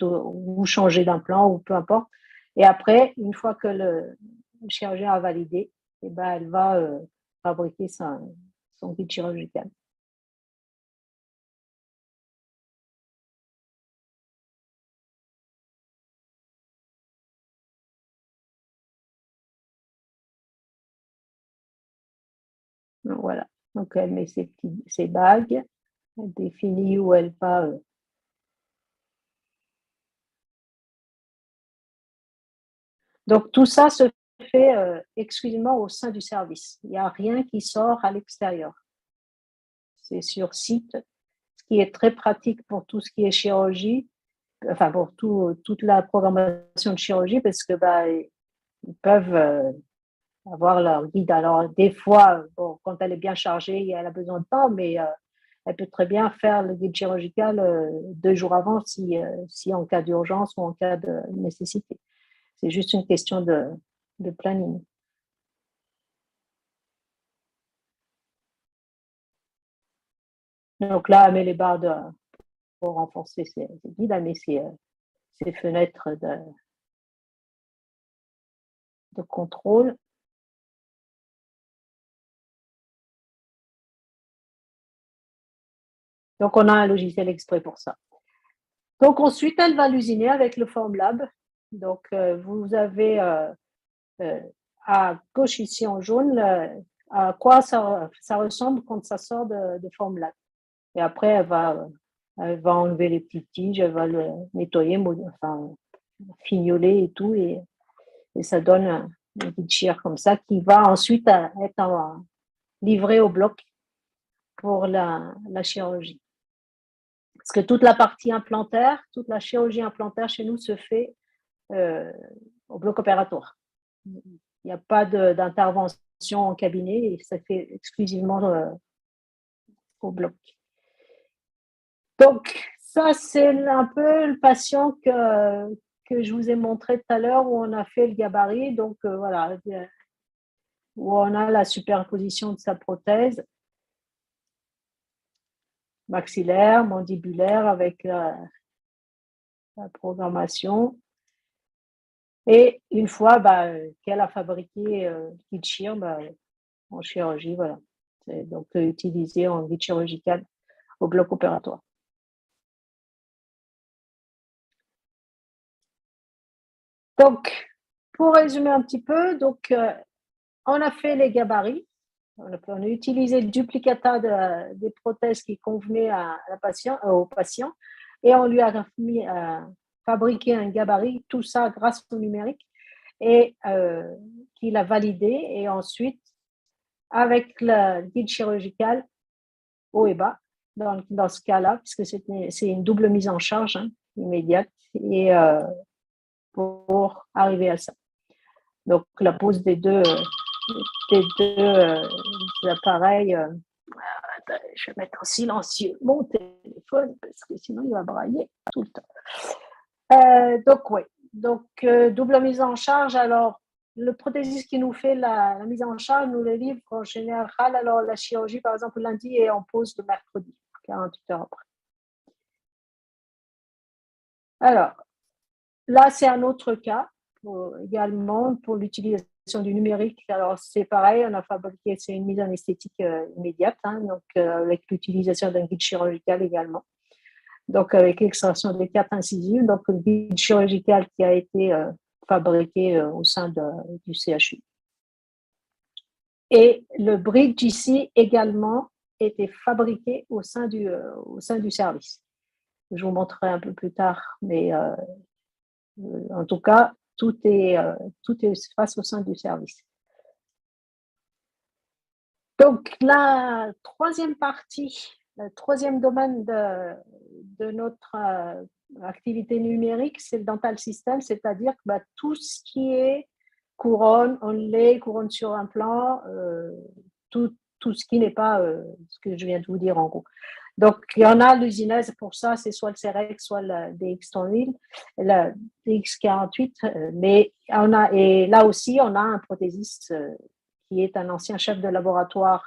changer d'implant ou peu importe. Et après, une fois que le chirurgien a validé, eh ben, elle va fabriquer son guide chirurgical. Voilà. Donc, elle met ses bagues, elle définit où elle va. Donc, tout ça se fait exclusivement au sein du service. Il n'y a rien qui sort à l'extérieur. C'est sur site, ce qui est très pratique pour tout ce qui est chirurgie, enfin pour toute la programmation de chirurgie, parce que ils peuvent avoir leur guide. Alors, des fois, bon, quand elle est bien chargée, elle a besoin de temps, mais elle peut très bien faire le guide chirurgical 2 jours avant si en cas d'urgence ou en cas de nécessité. C'est juste une question de planning. Donc là, elle met les barres pour renforcer ses guides, elle met ses fenêtres de contrôle. Donc, on a un logiciel exprès pour ça. Donc, ensuite, elle va l'usiner avec le Formlab. Donc, vous avez à gauche ici en jaune à quoi ça ressemble quand ça sort de Formlab. Et après, elle va enlever les petites tiges, elle va le nettoyer, fignoler et tout. Et ça donne un guide chir comme ça qui va ensuite être livré au bloc pour la chirurgie. Parce que toute la partie implantaire, toute la chirurgie implantaire chez nous se fait au bloc opératoire. Il n'y a pas d'intervention en cabinet et ça fait exclusivement au bloc. Donc, ça, c'est un peu le patient que je vous ai montré tout à l'heure où on a fait le gabarit. Donc, voilà, où on a la superposition de sa prothèse maxillaire, mandibulaire avec la programmation. Et une fois qu'elle a fabriqué le kit chir, en chirurgie, voilà. C'est donc utilisé en guide chirurgical au bloc opératoire. Donc, pour résumer un petit peu, donc, on a fait les gabarits. On a utilisé le duplicata des prothèses qui convenaient au patient et on lui a fabriqué un gabarit, tout ça grâce au numérique et qu'il a validé. Et ensuite, avec le guide chirurgical haut et bas, dans ce cas-là, puisque c'est une double mise en charge immédiate et pour arriver à ça. Donc, la pose des deux appareils. Je vais mettre en silencieux mon téléphone parce que sinon il va brailler tout le temps. Donc, oui. Donc, double mise en charge. Alors, le prothésiste qui nous fait la mise en charge nous le livre en général. Alors, la chirurgie, par exemple, lundi et on pose le mercredi, 48 heures après. Alors, là, c'est un autre cas également pour l'utilisation du numérique. Alors, c'est pareil, on a fabriqué, c'est une mise en esthétique immédiate, donc avec l'utilisation d'un guide chirurgical également. Donc, avec l'extraction des 4 incisives, donc le guide chirurgical qui a été fabriqué au sein du CHU. Et le bridge ici également était fabriqué au sein du service. Je vous montrerai un peu plus tard, mais en tout cas, tout est face au sein du service. Donc, la troisième partie, le troisième domaine de notre activité numérique, c'est le dental system, c'est-à-dire que tout ce qui est couronne, onlay, couronne sur implant, tout ce qui n'est pas ce que je viens de vous dire en gros. Donc, il y en a l'usinase pour ça, c'est soit le CEREX, soit le DX3000, le DX48, mais et là aussi, on a un prothésiste qui est un ancien chef de laboratoire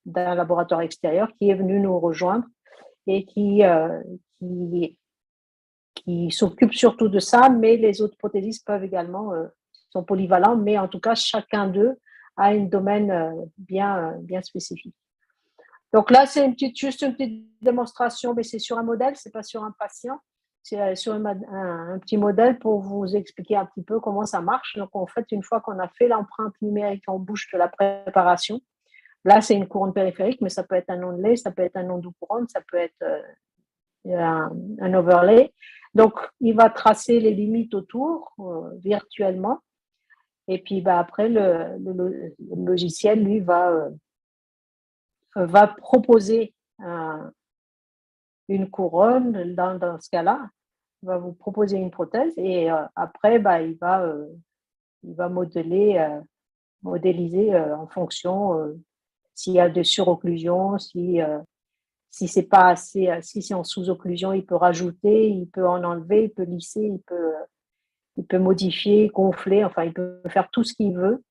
d'un laboratoire extérieur qui est venu nous rejoindre et qui s'occupe surtout de ça, mais les autres prothésistes peuvent également, sont polyvalents, mais en tout cas, chacun d'eux a un domaine bien spécifique. Donc là, c'est juste une petite démonstration, mais c'est sur un modèle, c'est pas sur un patient. C'est sur un petit modèle pour vous expliquer un petit peu comment ça marche. Donc, en fait, une fois qu'on a fait l'empreinte numérique en bouche de la préparation, là, c'est une couronne périphérique, mais ça peut être un onlay, ça peut être un enduit couronne, ça peut être un overlay. Donc, il va tracer les limites autour virtuellement. Et puis, après, le logiciel, lui, va proposer une couronne dans ce cas-là. Il va vous proposer une prothèse et après, il va modéliser en fonction s'il y a de surocclusion, si c'est pas assez, si c'est en sous-occlusion, il peut rajouter, il peut en enlever, il peut lisser, il peut modifier, gonfler, enfin, il peut faire tout ce qu'il veut.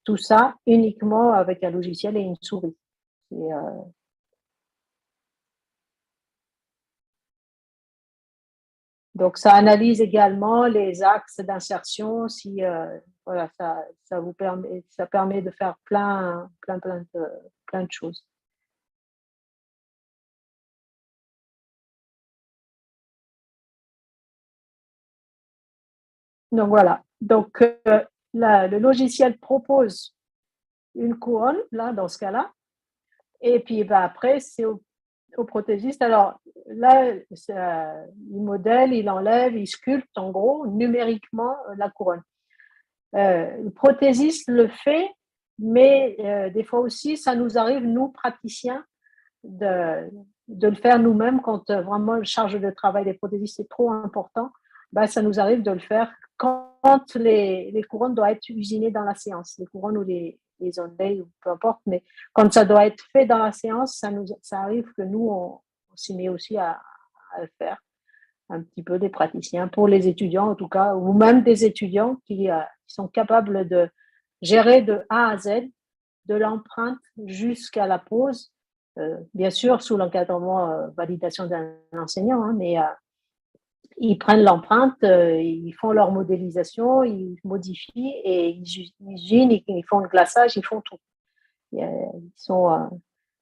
Tout ça uniquement avec un logiciel et une souris. Donc, ça analyse également les axes d'insertion. Si voilà, ça permet de faire plein de choses. Donc voilà. Donc le logiciel propose une couronne là dans ce cas-là, et puis après c'est au prothésiste. Alors là, il modèle, il enlève, il sculpte en gros numériquement la couronne. Le prothésiste le fait, mais des fois aussi, ça nous arrive, nous, praticiens, de le faire nous-mêmes quand vraiment la charge de travail des prothésistes est trop important. Ça nous arrive de le faire quand les couronnes doivent être usinées dans la séance, les couronnes ou les onlays, ou peu importe, mais quand ça doit être fait dans la séance, ça arrive que nous, on s'y met aussi à le faire. Un petit peu des praticiens, pour les étudiants en tout cas, ou même des étudiants qui sont capables de gérer de A à Z, de l'empreinte jusqu'à la pose, bien sûr sous l'encadrement, validation d'un enseignant, mais ils prennent l'empreinte, ils font leur modélisation, ils modifient et ils usinent, ils font le glaçage, ils font tout. Ils sont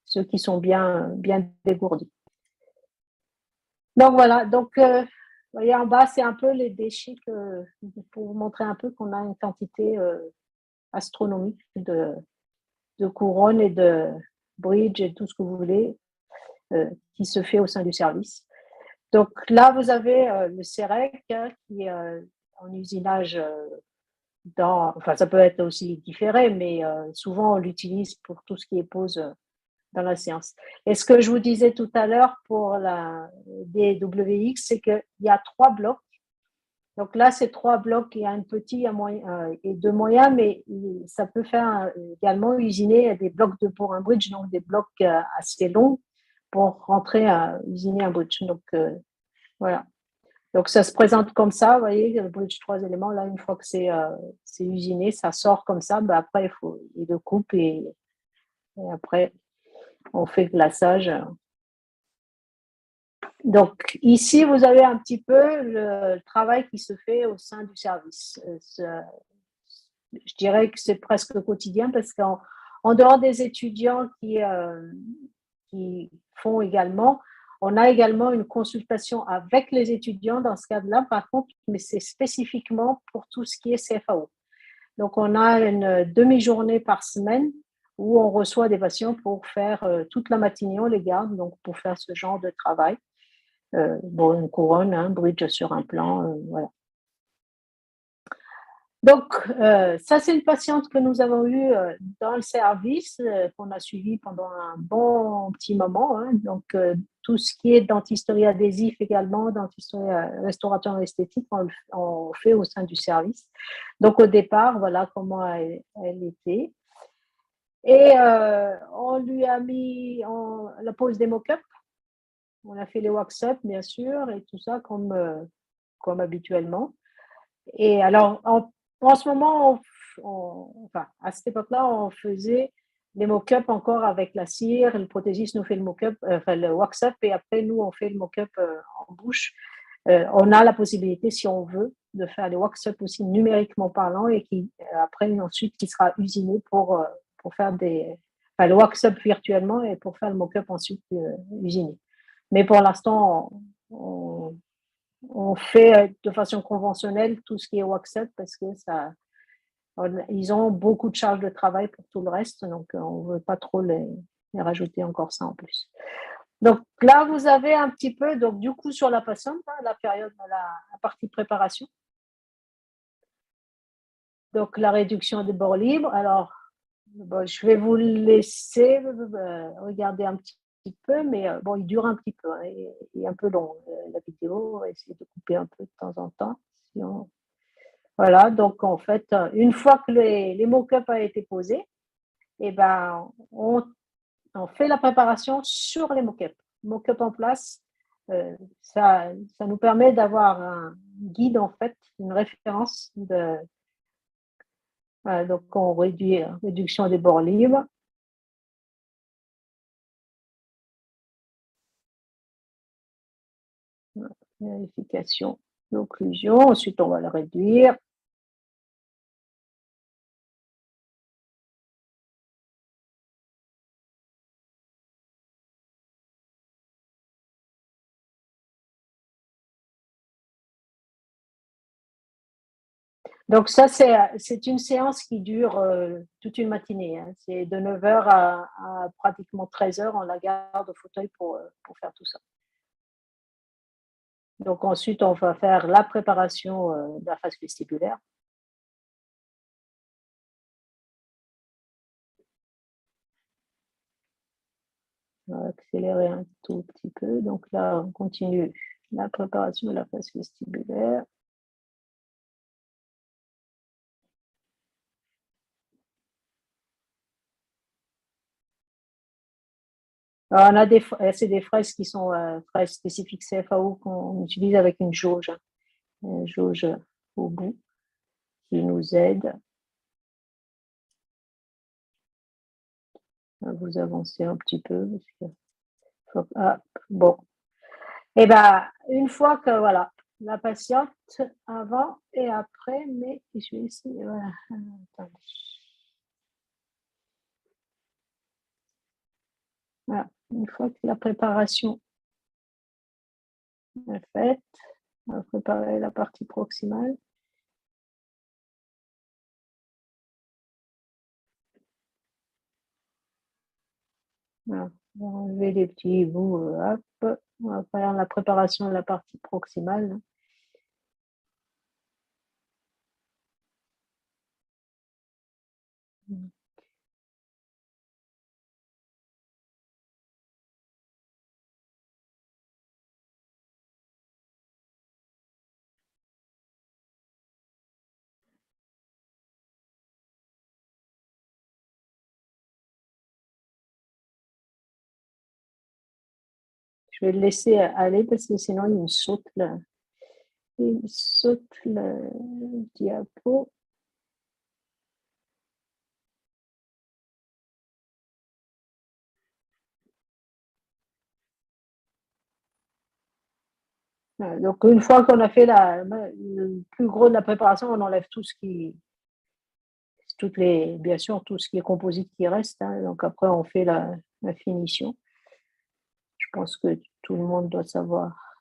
ceux qui sont bien dégourdis. Donc voilà, donc vous voyez en bas, c'est un peu les déchets pour vous montrer un peu qu'on a une quantité astronomique de couronnes et de bridges et tout ce que vous voulez qui se fait au sein du service. Donc là, vous avez le CEREC qui est en usinage enfin ça peut être aussi différé, mais souvent on l'utilise pour tout ce qui est pose dans la séance. Et ce que je vous disais tout à l'heure pour la DWX, c'est qu'il y a 3 blocs. Donc là, c'est 3 blocs, il y a un petit un moyen, et 2 moyens, mais ça peut faire également usiner des blocs pour un bridge, donc des blocs assez longs pour rentrer à usiner un bridge. Donc voilà. Donc ça se présente comme ça, vous voyez, le bridge 3 éléments, là, une fois que c'est usiné, ça sort comme ça, ben après il le coupe et après on fait le glaçage. Donc ici, vous avez un petit peu le travail qui se fait au sein du service. Je dirais que c'est presque quotidien parce qu'en dehors des étudiants qui font également, on a également une consultation avec les étudiants dans ce cadre-là, par contre, mais c'est spécifiquement pour tout ce qui est CFAO. Donc, on a une demi-journée par semaine où on reçoit des patients pour faire toute la matinée, on les garde, donc pour faire ce genre de travail. Bon, une couronne, un bridge sur un plan, voilà. Donc, ça, c'est une patiente que nous avons eue dans le service, qu'on a suivie pendant un bon petit moment. Hein. Donc, tout ce qui est dentisterie adhésif également, dentisterie restaurateur esthétique, on fait au sein du service. Donc, au départ, voilà comment elle était. Et on lui a mis la pose des mock-ups. On a fait les wax-up, bien sûr, et tout ça comme habituellement. Et alors, en ce moment, enfin, à cette époque-là, on faisait les mock-up encore avec la cire. Le prothésiste nous fait le mock-up, enfin le wax-up, et après, nous, on fait le mock-up en bouche. On a la possibilité, si on veut, de faire les wax-up aussi numériquement parlant et après, ensuite, qui sera usiné pour faire le wax-up virtuellement et pour faire le mock-up ensuite usiné. Mais pour l'instant, on fait de façon conventionnelle tout ce qui est wax-up parce que ils ont beaucoup de charges de travail pour tout le reste, donc on ne veut pas trop les rajouter encore ça en plus. Donc là, vous avez un petit peu, donc du coup, sur la patiente, la période, la partie préparation. Donc la réduction des bords libres. Alors, bon, je vais vous laisser regarder un petit peu, mais bon, il dure un petit peu, hein, il est un peu long la vidéo. On va essayer de couper un peu de temps en temps. Voilà, donc en fait, une fois que les mock-ups ont été posés, eh ben, on fait la préparation sur les mock-ups. Mock-up en place, ça nous permet d'avoir un guide, en fait, une référence donc on réduit réduction des bords libres. Vérification d'occlusion. Ensuite, on va le réduire. Donc ça, c'est une séance qui dure toute une matinée. Hein. C'est de 9h à pratiquement 13h, on la garde au fauteuil pour faire tout ça. Donc ensuite, on va faire la préparation de la face vestibulaire. On va accélérer un tout petit peu. Donc là, on continue la préparation de la face vestibulaire. Alors, c'est des fraises qui sont fraises spécifiques CFAO qu'on utilise avec une jauge au bout qui nous aide à vous avancer un petit peu. Bon. Et bien, une fois que voilà, la patiente avant et après, mais je vais essayer. Voilà. Attendez. Une fois que la préparation est faite, on va préparer la partie proximale. Voilà. On va enlever les petits bouts. Hop. On va faire la préparation de la partie proximale. Je vais le laisser aller parce que sinon il me saute le diapo. Voilà. Donc une fois qu'on a fait le plus gros de la préparation, on enlève bien sûr tout ce qui est composite qui reste. Hein. Donc après on fait la finition. Je pense que tout le monde doit savoir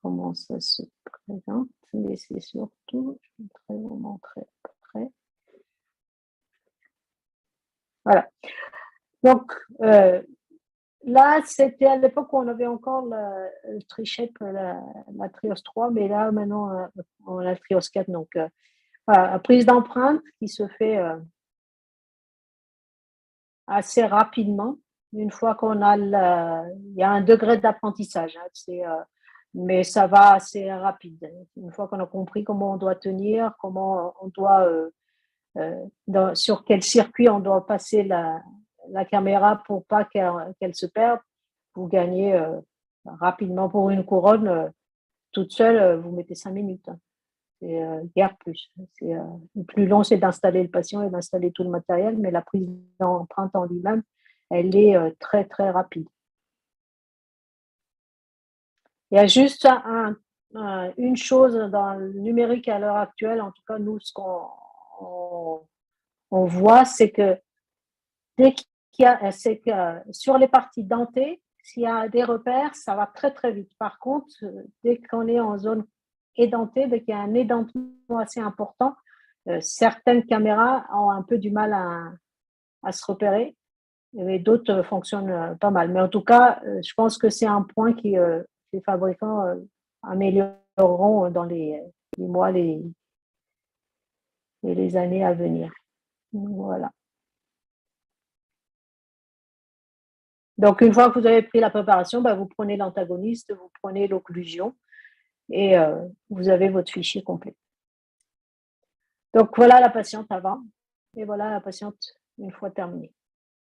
comment ça se présente, mais c'est surtout, je vais vous montrer à peu près. Voilà. Donc, là, c'était à l'époque où on avait encore le Trichep, la Trios 3, mais là, maintenant, on a le Trios 4. Donc, voilà, prise d'empreinte qui se fait assez rapidement. Une fois qu'on a il y a un degré d'apprentissage, hein, mais ça va assez rapide. Une fois qu'on a compris comment on doit tenir, comment on doit, sur quel circuit on doit passer la caméra pour pas qu'elle se perde, vous gagnez rapidement pour une couronne. Toute seule, vous mettez 5 minutes. Hein. C'est guère plus. Le plus long, c'est d'installer le patient et d'installer tout le matériel, mais la prise d'empreinte en lui-même, elle est très, très rapide. Il y a juste une chose dans le numérique à l'heure actuelle, en tout cas, nous, ce qu'on voit, c'est que dès qu'il y a, c'est que sur les parties dentées, s'il y a des repères, ça va très, très vite. Par contre, dès qu'on est en zone édentée, dès qu'il y a un édentement assez important, certaines caméras ont un peu du mal à se repérer, et d'autres fonctionnent pas mal. Mais en tout cas, je pense que c'est un point que les fabricants amélioreront dans les mois et les années à venir. Voilà. Donc, une fois que vous avez pris la préparation, vous prenez l'antagoniste, vous prenez l'occlusion et vous avez votre fichier complet. Donc, voilà la patiente avant et voilà la patiente une fois terminée.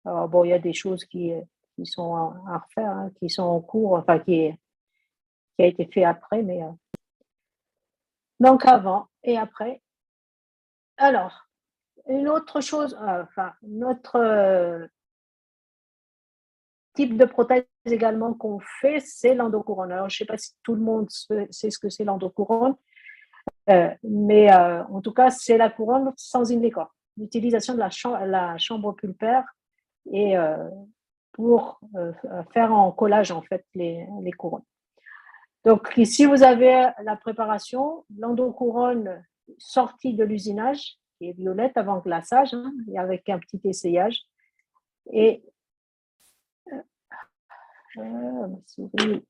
Alors, bon, il y a des choses qui sont à refaire, hein, qui sont en cours, enfin, qui a été fait après, mais donc avant et après. Alors, une autre chose, notre type de prothèse également qu'on fait, c'est l'endocouronne. Alors, je ne sais pas si tout le monde sait ce que c'est l'endocouronne, mais en tout cas, c'est la couronne sans in-décor. L'utilisation de la chambre pulpaire et pour faire en collage en fait les couronnes. Donc ici, vous avez la préparation, l'endocouronne sortie de l'usinage, qui est violette avant glaçage, hein, et avec un petit essayage. Et ma souris.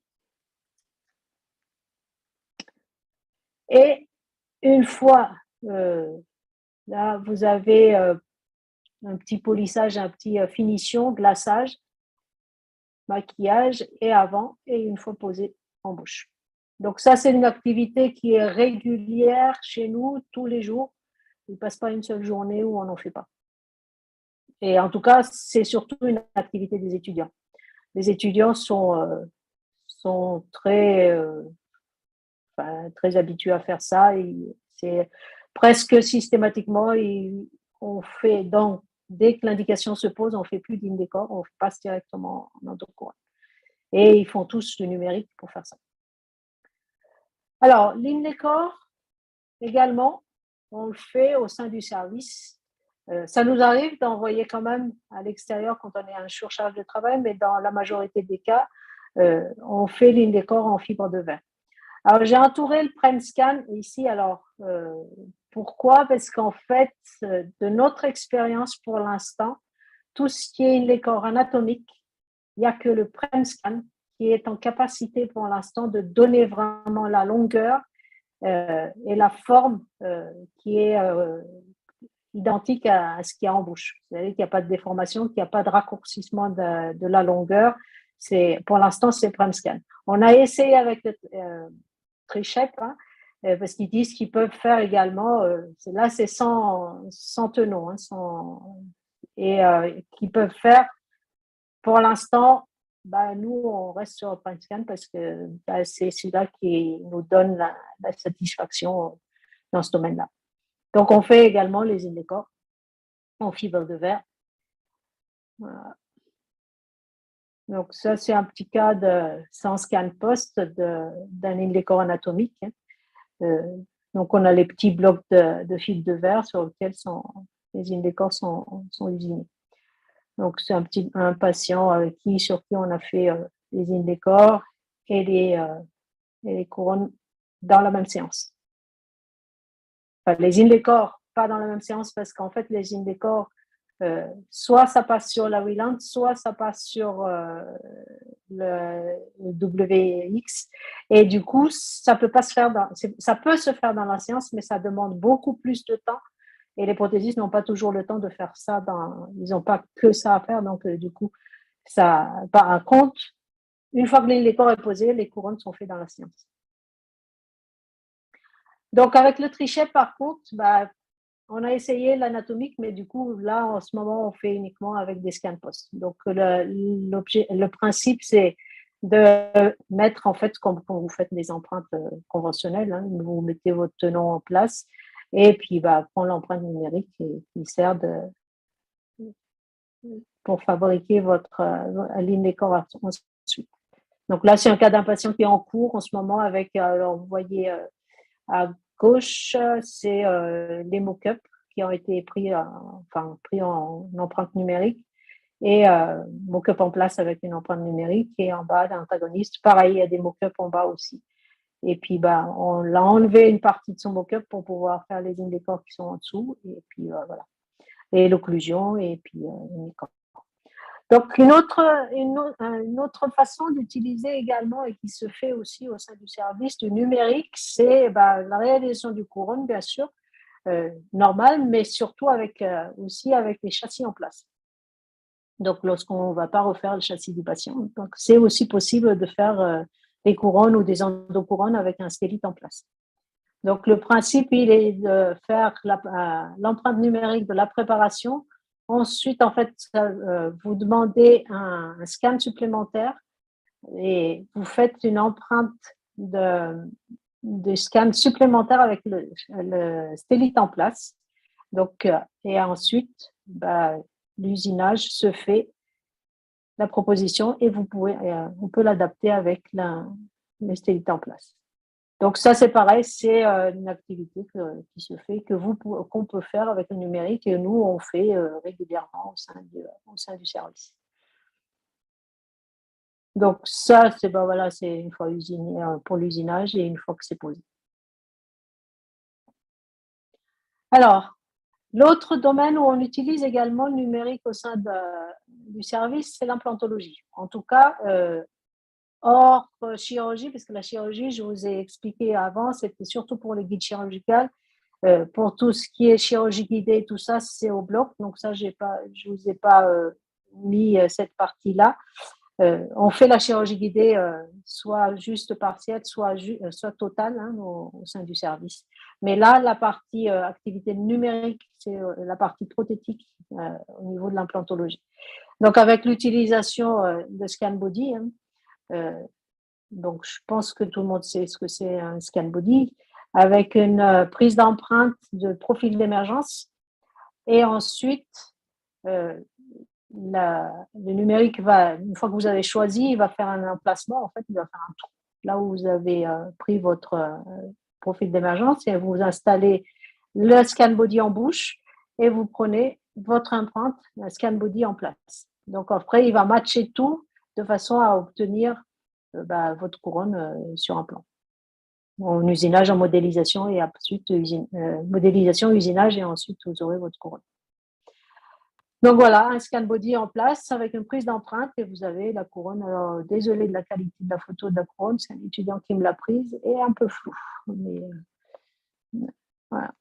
Et une fois là, vous avez un petit polissage, un petit finition, glaçage, maquillage et avant, et une fois posé en bouche. Donc ça, c'est une activité qui est régulière chez nous tous les jours. Il ne passe pas une seule journée où on n'en fait pas. Et en tout cas, c'est surtout une activité des étudiants. Les étudiants sont très habitués à faire ça. C'est presque systématiquement, on fait donc, dès que l'indication se pose, on ne fait plus d'in-décor, on passe directement en endocouronne. Et ils font tous du numérique pour faire ça. Alors, l'in-décor, également, on le fait au sein du service. Ça nous arrive d'envoyer quand même à l'extérieur quand on est en surcharge de travail, mais dans la majorité des cas, on fait ligne des corps en fibre de verre. Alors, j'ai entouré le PremScan ici. Alors, pourquoi? Parce qu'en fait, de notre expérience pour l'instant, tout ce qui est les corps anatomiques, il n'y a que le PremScan qui est en capacité pour l'instant de donner vraiment la longueur et la forme qui est identique à ce qu'il y a en bouche. C'est-à-dire qu'il n'y a pas de déformation, qu'il n'y a pas de raccourcissement de la longueur. Pour l'instant, c'est PremScan. On a essayé avec le Trichep, hein, parce qu'ils disent qu'ils peuvent faire également, là c'est sans tenons, hein, et qu'ils peuvent faire, pour l'instant, nous on reste sur PremScan parce que c'est celui-là qui nous donne la satisfaction dans ce domaine-là. Donc on fait également les in-décors en fibre de verre. Voilà. Donc ça c'est un petit cas sans scan post d'un in-décor anatomique. Donc on a les petits blocs de fibre de verre sur lesquels les in-décors sont usinés. Donc c'est un patient sur qui on a fait les in-décors et les couronnes dans la même séance. Enfin, les in-décors pas dans la même séance parce qu'en fait les in-décors soit ça passe sur la Wieland, soit ça passe sur le WX. Et du coup, ça peut se faire dans la séance, mais ça demande beaucoup plus de temps. Et les prothésistes n'ont pas toujours le temps de faire ça. Ils n'ont pas que ça à faire. Donc, du coup, par contre, une fois que les corps est posé, les couronnes sont faites dans la séance. Donc, avec le Trichep, par contre, on a essayé l'anatomique, mais du coup, là, en ce moment, on fait uniquement avec des scans post. Donc, le principe, c'est de mettre, en fait, comme quand vous faites des empreintes conventionnelles, hein, vous mettez votre tenon en place et puis prendre l'empreinte numérique qui sert pour fabriquer votre ligne des corps ensuite. Donc là, c'est un cas d'un patient qui est en cours en ce moment avec, alors vous voyez à gauche, c'est les mock-ups qui ont été pris en empreinte numérique et mock-up en place avec une empreinte numérique et en bas l'antagoniste. Pareil, il y a des mock-ups en bas aussi. Et puis, on l'a enlevé une partie de son mock-up pour pouvoir faire les in-décors qui sont en dessous et puis voilà. Et l'occlusion et puis in-décor. Donc, une autre façon d'utiliser également et qui se fait aussi au sein du service du numérique, c'est la réalisation du couronne, bien sûr, normal, mais surtout aussi avec les châssis en place. Donc, lorsqu'on ne va pas refaire le châssis du patient, donc c'est aussi possible de faire des couronnes ou des endocouronnes avec un scélite en place. Donc, le principe, il est de faire l'empreinte numérique de la préparation. Ensuite, en fait, vous demandez un scan supplémentaire et vous faites une empreinte de scan supplémentaire avec le stélite en place. Donc, et ensuite, l'usinage se fait, la proposition, et on peut l'adapter avec le stélite en place. Donc ça, c'est pareil, c'est une activité qui se fait, qu'on peut faire avec le numérique et nous, on fait régulièrement au sein du service. Donc ça, c'est une fois usiné pour l'usinage et une fois que c'est posé. Alors, l'autre domaine où on utilise également le numérique au sein du service, c'est l'implantologie. En tout cas, hors chirurgie, parce que la chirurgie, je vous ai expliqué avant, c'était surtout pour les guides chirurgicales. Pour tout ce qui est chirurgie guidée, tout ça, c'est au bloc. Donc ça, je ne vous ai pas mis cette partie-là. On fait la chirurgie guidée soit juste partielle, soit totale hein, au sein du service. Mais là, la partie activité numérique, c'est la partie prothétique au niveau de l'implantologie. Donc avec l'utilisation de scan body, hein, donc je pense que tout le monde sait ce que c'est un scan body, avec une prise d'empreinte de profil d'émergence. Et ensuite, le numérique une fois que vous avez choisi, il va faire un emplacement, en fait, il va faire un trou. Là où vous avez pris votre profil d'émergence et vous installez le scan body en bouche et vous prenez votre empreinte, un scan body en place. Donc après, il va matcher tout de façon à obtenir votre couronne sur un plan. En usinage, en modélisation et ensuite modélisation, usinage et ensuite vous aurez votre couronne. Donc voilà, un scan body en place avec une prise d'empreinte et vous avez la couronne. Alors, désolé de la qualité de la photo de la couronne, c'est un étudiant qui me l'a prise et un peu flou. Mais voilà.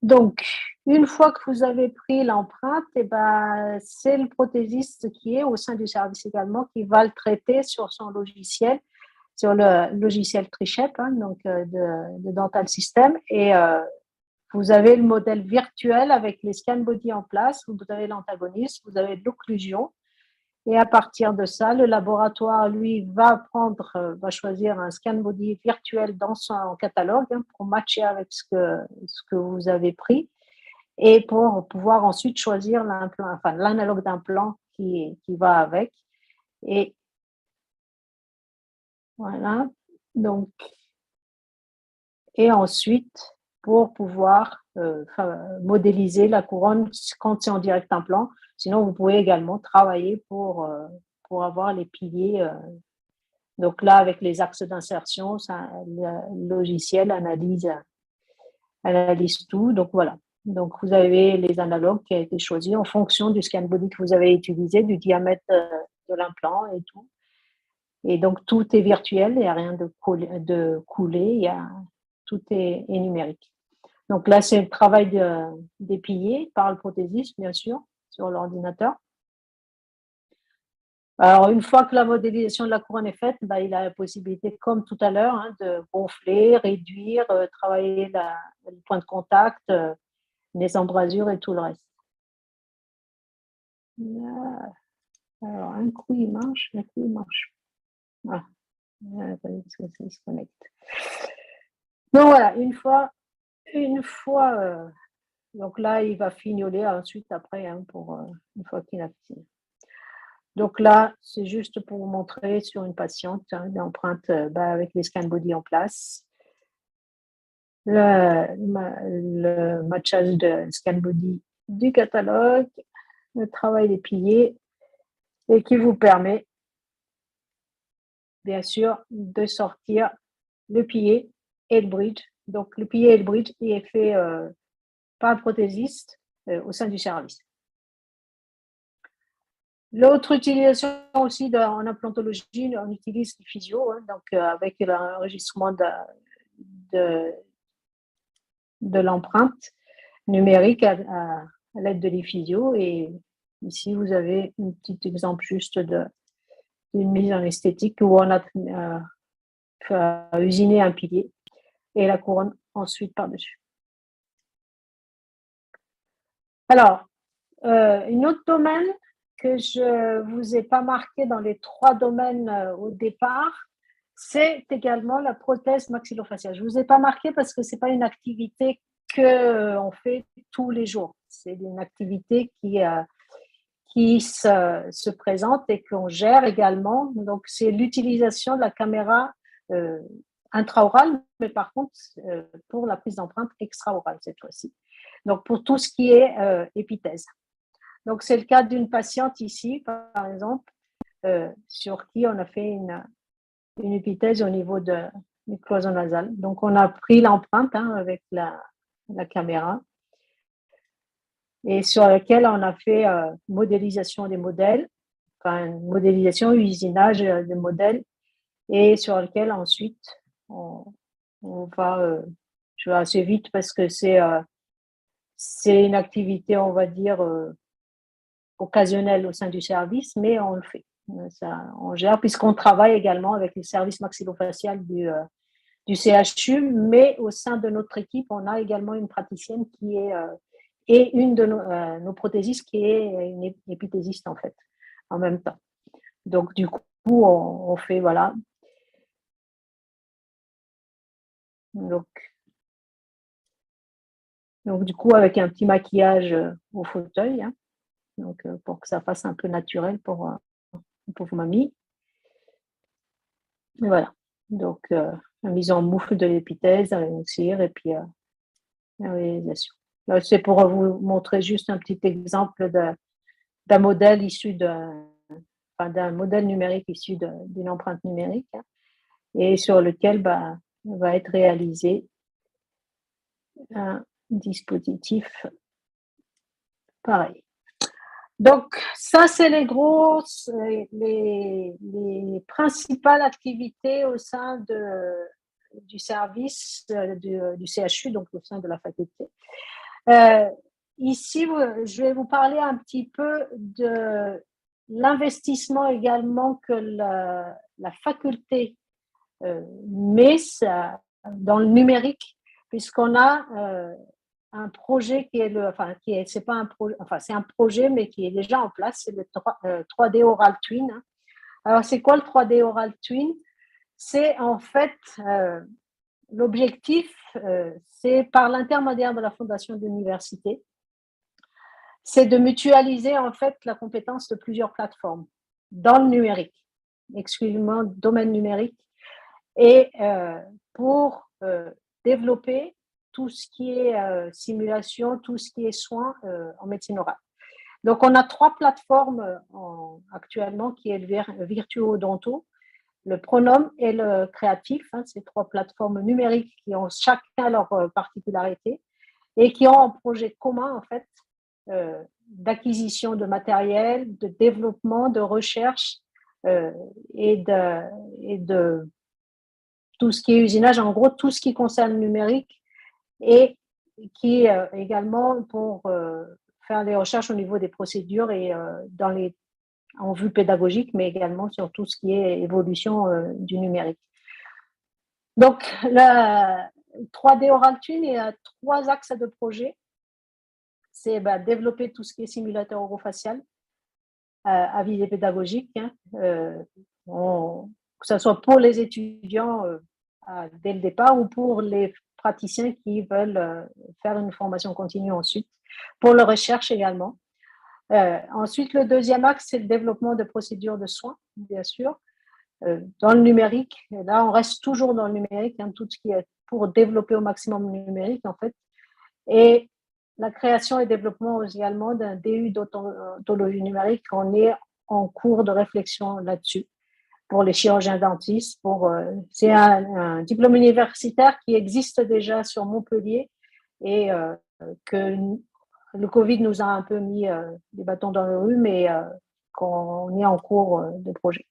Donc, une fois que vous avez pris l'empreinte, c'est le prothésiste qui est au sein du service également qui va le traiter sur son logiciel, sur le logiciel Trichep, donc de Dental System. Et vous avez le modèle virtuel avec les scan body en place, vous avez l'antagoniste, vous avez l'occlusion. Et à partir de ça, le laboratoire, lui, va choisir un scan body virtuel dans son catalogue pour matcher avec ce que vous avez pris et pour pouvoir ensuite choisir l'analogue d'implant qui va avec. Et voilà. Donc, et ensuite, pour pouvoir modéliser la couronne quand c'est en direct implant. Sinon, vous pouvez également travailler pour avoir les piliers. Donc là, avec les axes d'insertion, le logiciel analyse tout. Donc voilà. Donc vous avez les analogues qui ont été choisis en fonction du scan body que vous avez utilisé, du diamètre de l'implant et tout. Et donc tout est virtuel, il n'y a rien de coulé, tout est numérique. Donc là, c'est le travail des piliers par le prothésiste, bien sûr, sur l'ordinateur. Alors, une fois que la modélisation de la couronne est faite, il a la possibilité, comme tout à l'heure, de gonfler, réduire, travailler le point de contact, les embrasures et tout le reste. Alors, un coup, il marche, un coup, il marche. Ah, attendez, parce que ça se connecte. Donc voilà, une fois, donc là, il va fignoler ensuite après, une fois qu'il a fini. Donc là, c'est juste pour vous montrer sur une patiente l'empreinte avec les scan body en place. Le matchage de scan body du catalogue, le travail des piliers et qui vous permet, bien sûr, de sortir le pilier et le bridge. Donc, le pilier et le bridge il est fait par un prothésiste au sein du service. L'autre utilisation aussi en implantologie, on utilise le physio, donc avec l'enregistrement de l'empreinte numérique à l'aide de l'e-physio. Et ici, vous avez un petit exemple juste d'une mise en esthétique où on a usiné un pilier et la couronne ensuite par-dessus. Alors, un autre domaine que je ne vous ai pas marqué dans les 3 domaines au départ, c'est également la prothèse maxillofaciale. Je ne vous ai pas marqué parce que ce n'est pas une activité qu'on fait tous les jours. C'est une activité qui se présente et qu'on gère également. Donc, c'est l'utilisation de la caméra intraorale, mais par contre, pour la prise d'empreinte extraorale cette fois-ci. Donc, pour tout ce qui est épithèse. Donc, c'est le cas d'une patiente ici, par exemple, sur qui on a fait une épithèse au niveau du cloison nasal. Donc, on a pris l'empreinte avec la caméra et sur laquelle on a fait modélisation des modèles, modélisation, usinage des modèles et sur lequel ensuite on va, je vais assez vite parce que c'est une activité, on va dire, occasionnelle au sein du service, mais on le fait. On gère puisqu'on travaille également avec les services maxillofacial du CHU, mais au sein de notre équipe, on a également une praticienne qui est et une de nos prothésistes qui est une épithésiste en fait, en même temps. Donc du coup, on fait voilà. Donc du coup, avec un petit maquillage au fauteuil, donc pour que ça fasse un peu naturel pour mamie. Et voilà. Donc la mise en moufle de l'épithèse, un cire et puis Oui, bien sûr. C'est pour vous montrer juste un petit exemple d'un modèle issu d'un modèle numérique issu d'une empreinte numérique, hein, et sur lequel va être réalisé un dispositif pareil. Donc, ça, c'est les principales activités au sein du service du CHU, donc au sein de la faculté. Ici, je vais vous parler un petit peu de l'investissement également que la faculté met dans le numérique, puisqu'on a un projet qui est c'est pas un projet, enfin c'est un projet mais qui est déjà en place, c'est le 3D Oral Twin. Alors c'est quoi le 3D Oral Twin? C'est en fait l'objectif, c'est par l'intermédiaire de la fondation de l'université, c'est de mutualiser en fait la compétence de plusieurs plateformes dans le numérique, exclusivement domaine numérique, et pour développer tout ce qui est simulation, tout ce qui est soins en médecine orale. Donc, on a 3 plateformes actuellement, qui est le Virtuo Odonto, le Pronom et le Créatif, hein, ces 3 plateformes numériques qui ont chacun leur particularité et qui ont un projet commun, en fait, d'acquisition de matériel, de développement, de recherche et de tout ce qui est usinage, en gros, tout ce qui concerne le numérique, et qui également pour faire des recherches au niveau des procédures et en vue pédagogique, mais également sur tout ce qui est évolution du numérique. Donc, la 3D Oral Twin, il y a 3 axes de projet. C'est développer tout ce qui est simulateur orofacial à visée pédagogique, hein, que ce soit pour les étudiants dès le départ ou pour les praticiens qui veulent faire une formation continue ensuite, pour la recherche également. Ensuite, le deuxième axe, c'est le développement de procédures de soins, bien sûr, dans le numérique. Et là, on reste toujours dans le numérique, hein, tout ce qui est pour développer au maximum le numérique, en fait. Et la création et développement également d'un DU d'odontologie numérique. On est en cours de réflexion là-dessus pour les chirurgiens dentistes. C'est un diplôme universitaire qui existe déjà sur Montpellier et que le Covid nous a un peu mis des bâtons dans les roues, mais qu'on est en cours de projet.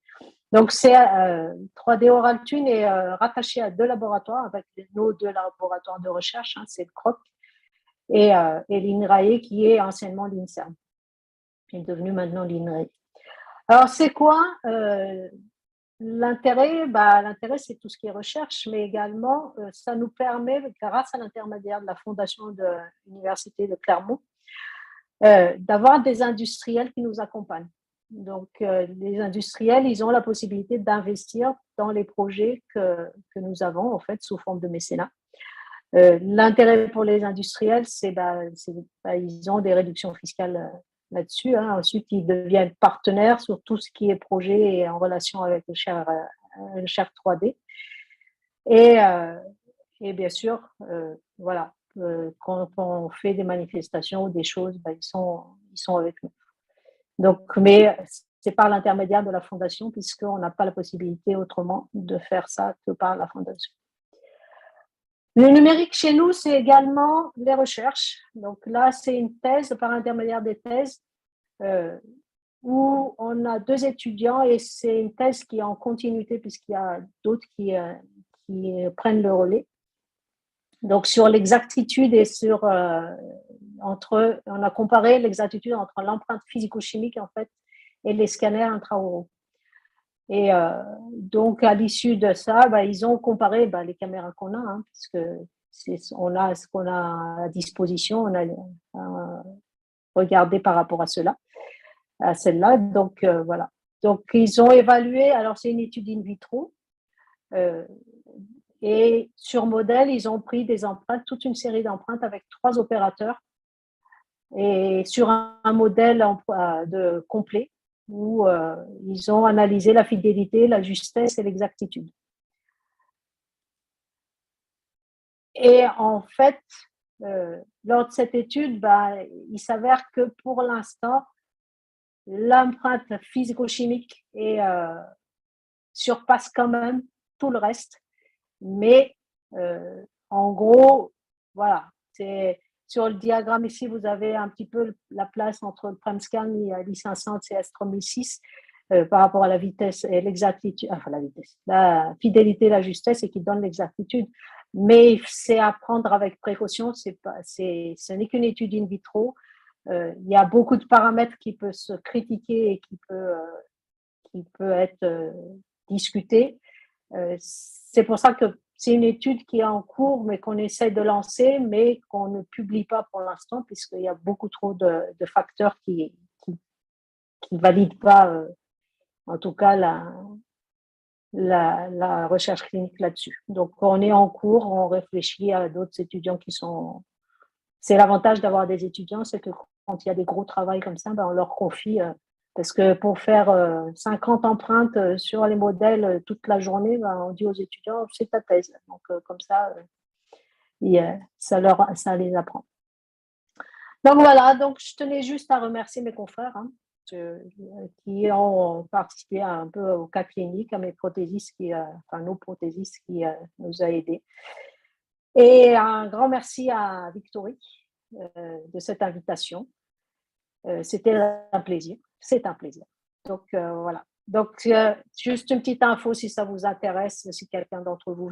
Donc, 3D Oral Twin est rattaché à 2 laboratoires, avec nos 2 laboratoires de recherche, hein, c'est le CROC et l'INRAE, qui est anciennement l'INSERM, qui est devenu maintenant l'INRAE. Alors, c'est quoi l'intérêt? L'intérêt, c'est tout ce qui est recherche, mais également, ça nous permet, grâce à l'intermédiaire de la fondation de l'Université de Clermont, d'avoir des industriels qui nous accompagnent. Donc, les industriels, ils ont la possibilité d'investir dans les projets que nous avons, en fait, sous forme de mécénat. L'intérêt pour les industriels, ils ont des réductions fiscales là-dessus, hein. Ensuite, ils deviennent partenaires sur tout ce qui est projet et en relation avec le Share 3D. Et bien sûr, voilà, quand on fait des manifestations ou des choses, ils sont avec nous. Donc, mais c'est par l'intermédiaire de la fondation, puisqu'on n'a pas la possibilité autrement de faire ça que par la fondation. Le numérique chez nous, c'est également les recherches. Donc là, c'est une thèse par l'intermédiaire des thèses où on a 2 étudiants et c'est une thèse qui est en continuité puisqu'il y a d'autres qui prennent le relais. Donc sur l'exactitude et on a comparé l'exactitude entre l'empreinte physico-chimique en fait et les scanners intraoraux. Et donc, à l'issue de ça, ils ont comparé les caméras qu'on a, hein, parce que on a ce qu'on a à disposition, on a regardé par rapport à celle-là. Donc, voilà. Donc, ils ont évalué, alors c'est une étude in vitro, et sur modèle, ils ont pris des empreintes, toute une série d'empreintes avec 3 opérateurs, et sur un modèle complet, où ils ont analysé la fidélité, la justesse et l'exactitude. Et en fait, lors de cette étude, il s'avère que pour l'instant, l'empreinte physico-chimique surpasse quand même tout le reste. Mais en gros, voilà, c'est sur le diagramme ici, vous avez un petit peu la place entre le PremScan et l'I500 et S3006 par rapport à la vitesse et l'exactitude, enfin la vitesse, la fidélité et la justesse et qui donne l'exactitude. Mais c'est à prendre avec précaution, ce n'est qu'une étude in vitro. Il y a beaucoup de paramètres qui peuvent se critiquer et qui peut être discuté. C'est pour ça que c'est une étude qui est en cours, mais qu'on essaie de lancer, mais qu'on ne publie pas pour l'instant, puisqu'il y a beaucoup trop de facteurs qui valident pas, en tout cas, la recherche clinique là-dessus. Donc, on est en cours, on réfléchit à d'autres étudiants qui sont... C'est l'avantage d'avoir des étudiants, c'est que quand il y a des gros travaux comme ça, on leur confie... parce que pour faire 50 empreintes sur les modèles toute la journée, on dit aux étudiants, c'est ta thèse. Donc, comme ça, ça les apprend. Donc, voilà. Donc, je tenais juste à remercier mes confrères qui ont participé un peu au cas clinique, à mes prothésistes, nos prothésistes qui nous a aidés. Et un grand merci à Victorie de cette invitation. C'était un plaisir. C'est un plaisir. Donc, voilà. Donc, juste une petite info si ça vous intéresse, si quelqu'un d'entre vous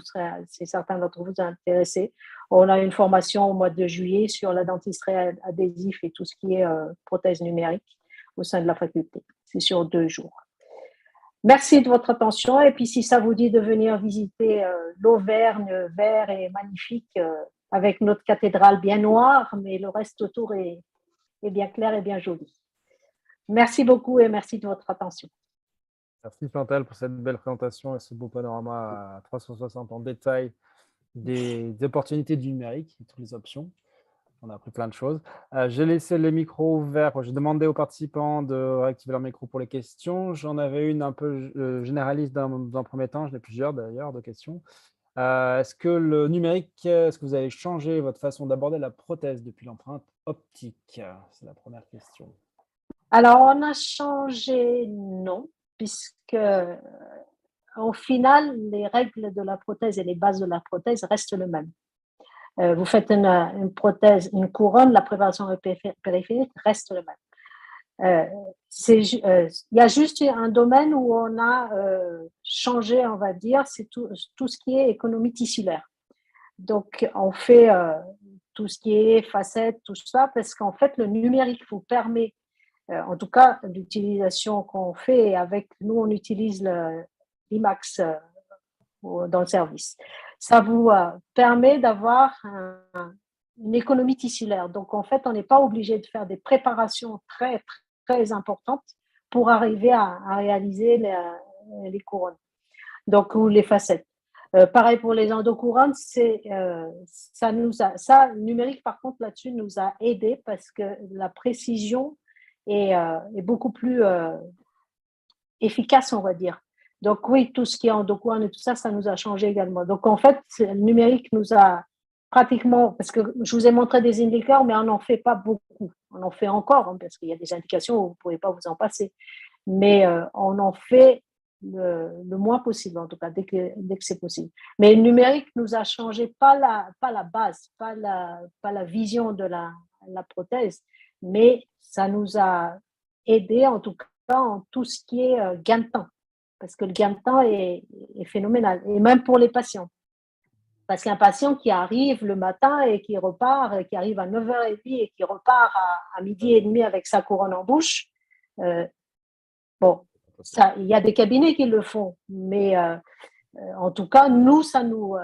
si certains d'entre vous sont intéressés. On a une formation au mois de juillet sur la dentisterie adhésif et tout ce qui est prothèse numérique au sein de la faculté. C'est sur 2 jours. Merci de votre attention. Et puis, si ça vous dit de venir visiter l'Auvergne, vert et magnifique, avec notre cathédrale bien noire, mais le reste autour est bien clair et bien joli. Merci beaucoup et merci de votre attention. Merci Chantal pour cette belle présentation et ce beau panorama à 360 en détail des opportunités du numérique et toutes les options. On a appris plein de choses. J'ai laissé le micro ouvert. J'ai demandé aux participants de réactiver leur micro pour les questions. J'en avais une un peu généraliste dans un premier temps. J'en ai plusieurs d'ailleurs de questions. Est-ce que le numérique, est-ce que vous avez changé votre façon d'aborder la prothèse depuis l'empreinte optique? C'est la première question. Alors, on a changé, non, puisque au final, les règles de la prothèse et les bases de la prothèse restent les mêmes. Vous faites une prothèse, une couronne, la préparation périphérique reste le même. Il y a juste un domaine où on a changé, on va dire, c'est tout ce qui est économie tissulaire. Donc, on fait tout ce qui est facettes, tout ça, parce qu'en fait, le numérique vous permet, en tout cas, l'utilisation qu'on fait, avec nous, on utilise l'IMAX dans le service. Ça vous permet d'avoir une économie tissulaire. Donc, en fait, on n'est pas obligé de faire des préparations très, très importantes pour arriver à réaliser les couronnes, donc, ou les facettes. Pareil pour les endocouronnes, le numérique, par contre, là-dessus, nous a aidé parce que la précision est beaucoup plus efficace, on va dire. Donc oui, tout ce qui est endocouronne et tout ça, ça nous a changé également. Donc en fait, le numérique nous a pratiquement, parce que je vous ai montré des indicateurs, mais on n'en fait pas beaucoup. On en fait encore, hein, parce qu'il y a des indications où vous ne pouvez pas vous en passer. Mais on en fait le moins possible, en tout cas, dès que c'est possible. Mais le numérique nous a changé, pas la base, pas la vision de la prothèse, mais ça nous a aidé, en tout cas, en tout ce qui est gain de temps. Parce que le gain de temps est phénoménal. Et même pour les patients. Parce qu'un patient qui arrive le matin et qui repart, qui arrive à 9h30 et qui repart à 12h30 avec sa couronne en bouche, bon, il y a des cabinets qui le font, mais en tout cas, nous, ça nous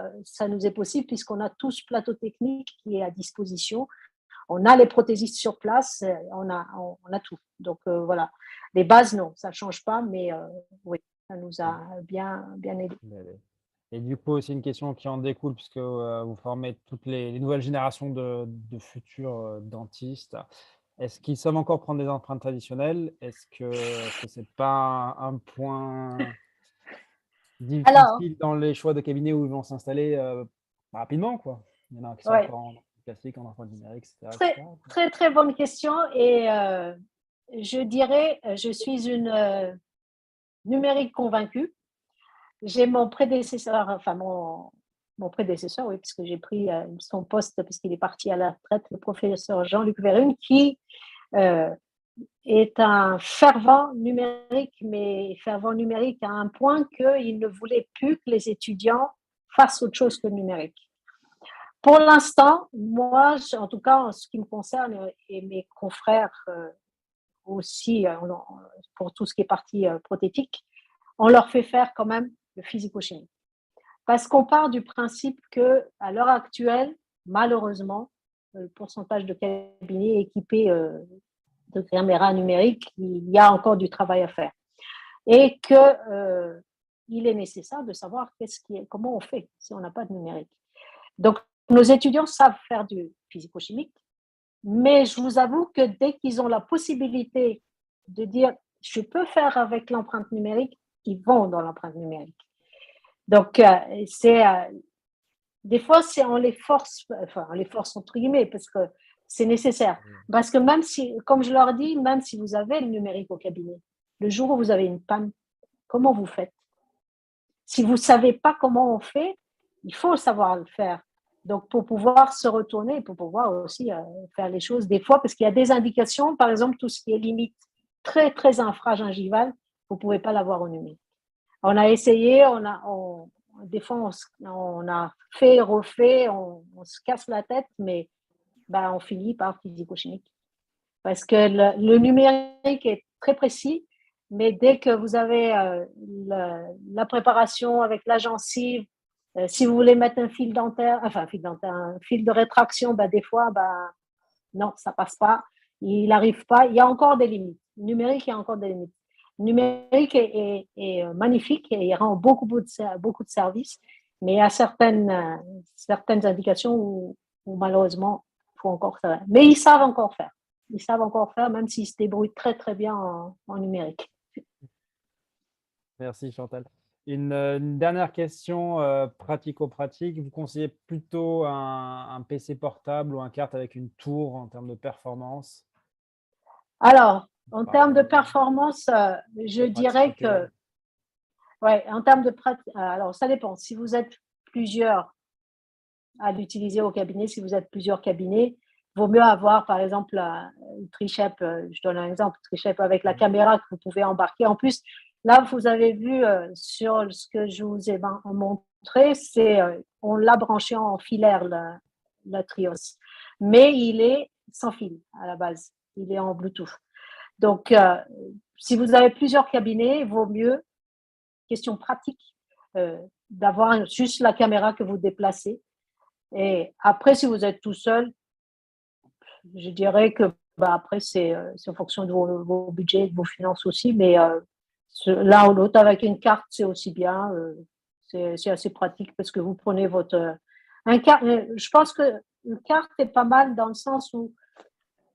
est possible puisqu'on a tout ce plateau technique qui est à disposition. On a les prothésistes sur place, on a tout. Donc voilà, les bases, non, ça ne change pas, mais oui, ça nous a bien aidé. Et du coup, aussi une question qui en découle, puisque vous formez toutes les nouvelles générations de futurs dentistes. Est-ce qu'ils savent encore prendre des empreintes traditionnelles? Est-ce que ce n'est pas un point difficile dans les choix de cabinet où ils vont s'installer rapidement, quoi? Il y en a qui sont ouais. encore classique en empreinte numérique, etc., Très, etc. très, très bonne question. Et je dirais, je suis une numérique convaincue. J'ai mon prédécesseur, enfin mon prédécesseur, oui, puisque j'ai pris son poste, puisqu'il est parti à la retraite, le professeur Jean-Luc Verune, qui euh, est un fervent numérique, mais fervent numérique à un point qu'il ne voulait plus que les étudiants fassent autre chose que le numérique. Pour l'instant, moi, en tout cas, en ce qui me concerne, et mes confrères aussi, pour tout ce qui est partie prothétique, on leur fait faire quand même le physico-chimie. Parce qu'on part du principe que, à l'heure actuelle, malheureusement, le pourcentage de cabinets équipés de caméras numériques, il y a encore du travail à faire. Et que il est nécessaire de savoir comment on fait si on n'a pas de numérique. Donc, nos étudiants savent faire du physico-chimique, mais je vous avoue que dès qu'ils ont la possibilité de dire je peux faire avec l'empreinte numérique, ils vont dans l'empreinte numérique. Donc, des fois, on les force, enfin, on les force entre guillemets, parce que c'est nécessaire. Parce que même si, comme je leur dis, même si vous avez le numérique au cabinet, le jour où vous avez une panne, comment vous faites? Si vous ne savez pas comment on fait, il faut savoir le faire. Donc, pour pouvoir se retourner, pour pouvoir aussi faire les choses des fois, parce qu'il y a des indications, par exemple, tout ce qui est limite très, très infragingivale, vous ne pouvez pas l'avoir au numérique. On a essayé, des fois, on a fait, refait, on se casse la tête, mais on finit par physico-chimique. Parce que le numérique est très précis, mais dès que vous avez la préparation avec la gencive, si vous voulez mettre un fil dentaire, un fil de rétraction, des fois, non, ça passe pas. Il n'arrive pas. Il y a encore des limites. Le numérique, il y a encore des limites. Le numérique est magnifique et il rend beaucoup de services, mais il y a certaines indications où malheureusement, il faut encore faire. Mais ils savent encore faire. Ils savent encore faire, même s'ils se débrouillent très, très bien en numérique. Merci Chantal. Une dernière question pratico-pratique. Vous conseillez plutôt un PC portable ou un carte avec une tour en termes de performance? Alors, en termes de performance, je dirais praticité. que, ouais, en termes de pratique, alors ça dépend. Si vous êtes plusieurs à l'utiliser au cabinet, si vous êtes plusieurs cabinets, vaut mieux avoir, par exemple, une Trichep, je donne un exemple, Trichep avec la caméra que vous pouvez embarquer. En plus, là, vous avez vu sur ce que je vous ai montré, on l'a branché en filaire, le Trios. Mais il est sans fil à la base. Il est en Bluetooth. Donc, si vous avez plusieurs cabinets, il vaut mieux, question pratique, d'avoir juste la caméra que vous déplacez. Et après, si vous êtes tout seul, je dirais que après, c'est en fonction de vos budgets, de vos finances aussi. Mais l'un ou l'autre, avec une carte, c'est aussi bien. C'est assez pratique parce que vous prenez je pense que une carte est pas mal dans le sens où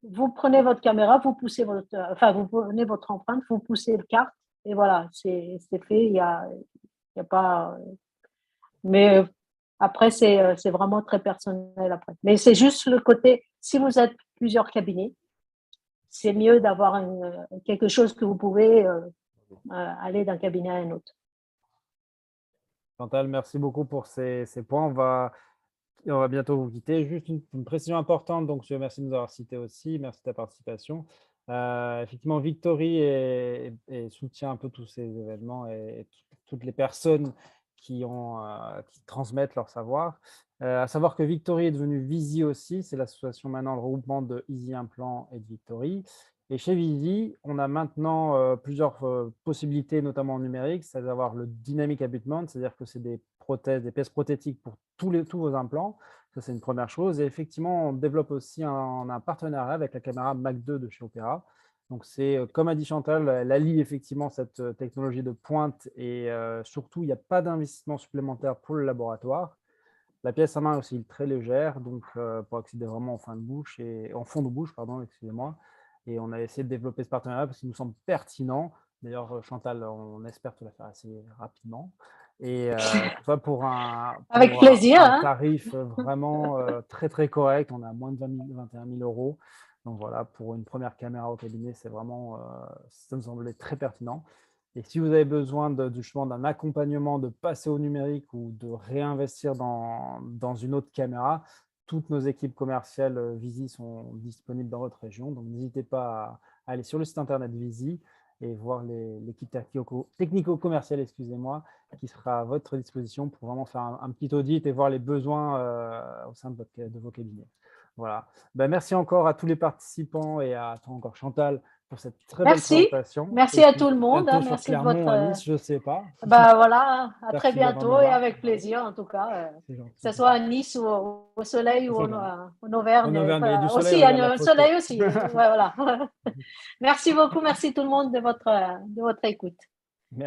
vous prenez votre caméra, vous prenez votre empreinte, vous poussez le carte et voilà, c'est fait. Il y a pas. Mais après, c'est vraiment très personnel après. Mais c'est juste le côté, si vous êtes plusieurs cabinets, c'est mieux d'avoir quelque chose que vous pouvez aller d'un cabinet à un autre. Chantal, merci beaucoup pour ces points. On va bientôt vous quitter. Juste une précision importante, donc je te remercie de nous avoir cité aussi. Merci de ta participation. Effectivement, Victory soutient un peu tous ces événements et toutes les personnes qui transmettent leur savoir. À savoir que Victory est devenu Visi aussi. C'est l'association maintenant, le regroupement de Easy Implant et de Victory. Et chez Visi, on a maintenant plusieurs possibilités, notamment en numérique, c'est-à-dire avoir le dynamic abutment, c'est-à-dire que c'est des prothèses, des pièces prothétiques pour tous vos implants. Ça, c'est une première chose. Et effectivement, on développe aussi un partenariat avec la caméra Mac 2 de chez Opera. Donc, c'est, comme a dit Chantal, elle allie effectivement cette technologie de pointe et surtout, il n'y a pas d'investissement supplémentaire pour le laboratoire. La pièce à main est aussi très légère, donc pour accéder vraiment en fond de bouche, pardon, excusez-moi. Et on a essayé de développer ce partenariat parce qu'il nous semble pertinent. D'ailleurs, Chantal, on espère te la faire assez rapidement. Et tout ça pour Avec plaisir. un Hein. tarif vraiment très très correct. On a moins de 21 000 euros. Donc voilà, pour une première caméra au cabinet, c'est vraiment, ça me semblait très pertinent. Et si vous avez besoin justement d'un accompagnement, de passer au numérique ou de réinvestir dans une autre caméra, toutes nos équipes commerciales Visi sont disponibles dans votre région. Donc n'hésitez pas à aller sur le site internet Visi et voir l'équipe technico-commerciale, excusez-moi, qui sera à votre disposition pour vraiment faire un petit audit et voir les besoins au sein de vos cabinets. Voilà. Ben, merci encore à tous les participants et à toi encore Chantal pour cette très belle Merci. présentation. Merci Et à puis tout le monde. bientôt Hein. sur Merci de Clermont, votre. à Nice, je ne sais pas. Ben voilà, à J'espère très que tu viendras bientôt nous et voir. avec plaisir en tout cas. C'est Que gentil. ce soit à Nice ou au soleil ou Soleil. en En Auvergne. Auvergne, il y a du soleil, Aussi, il y regarde la a le photo. soleil aussi. Ouais, voilà. Merci beaucoup. Merci tout le monde de votre écoute.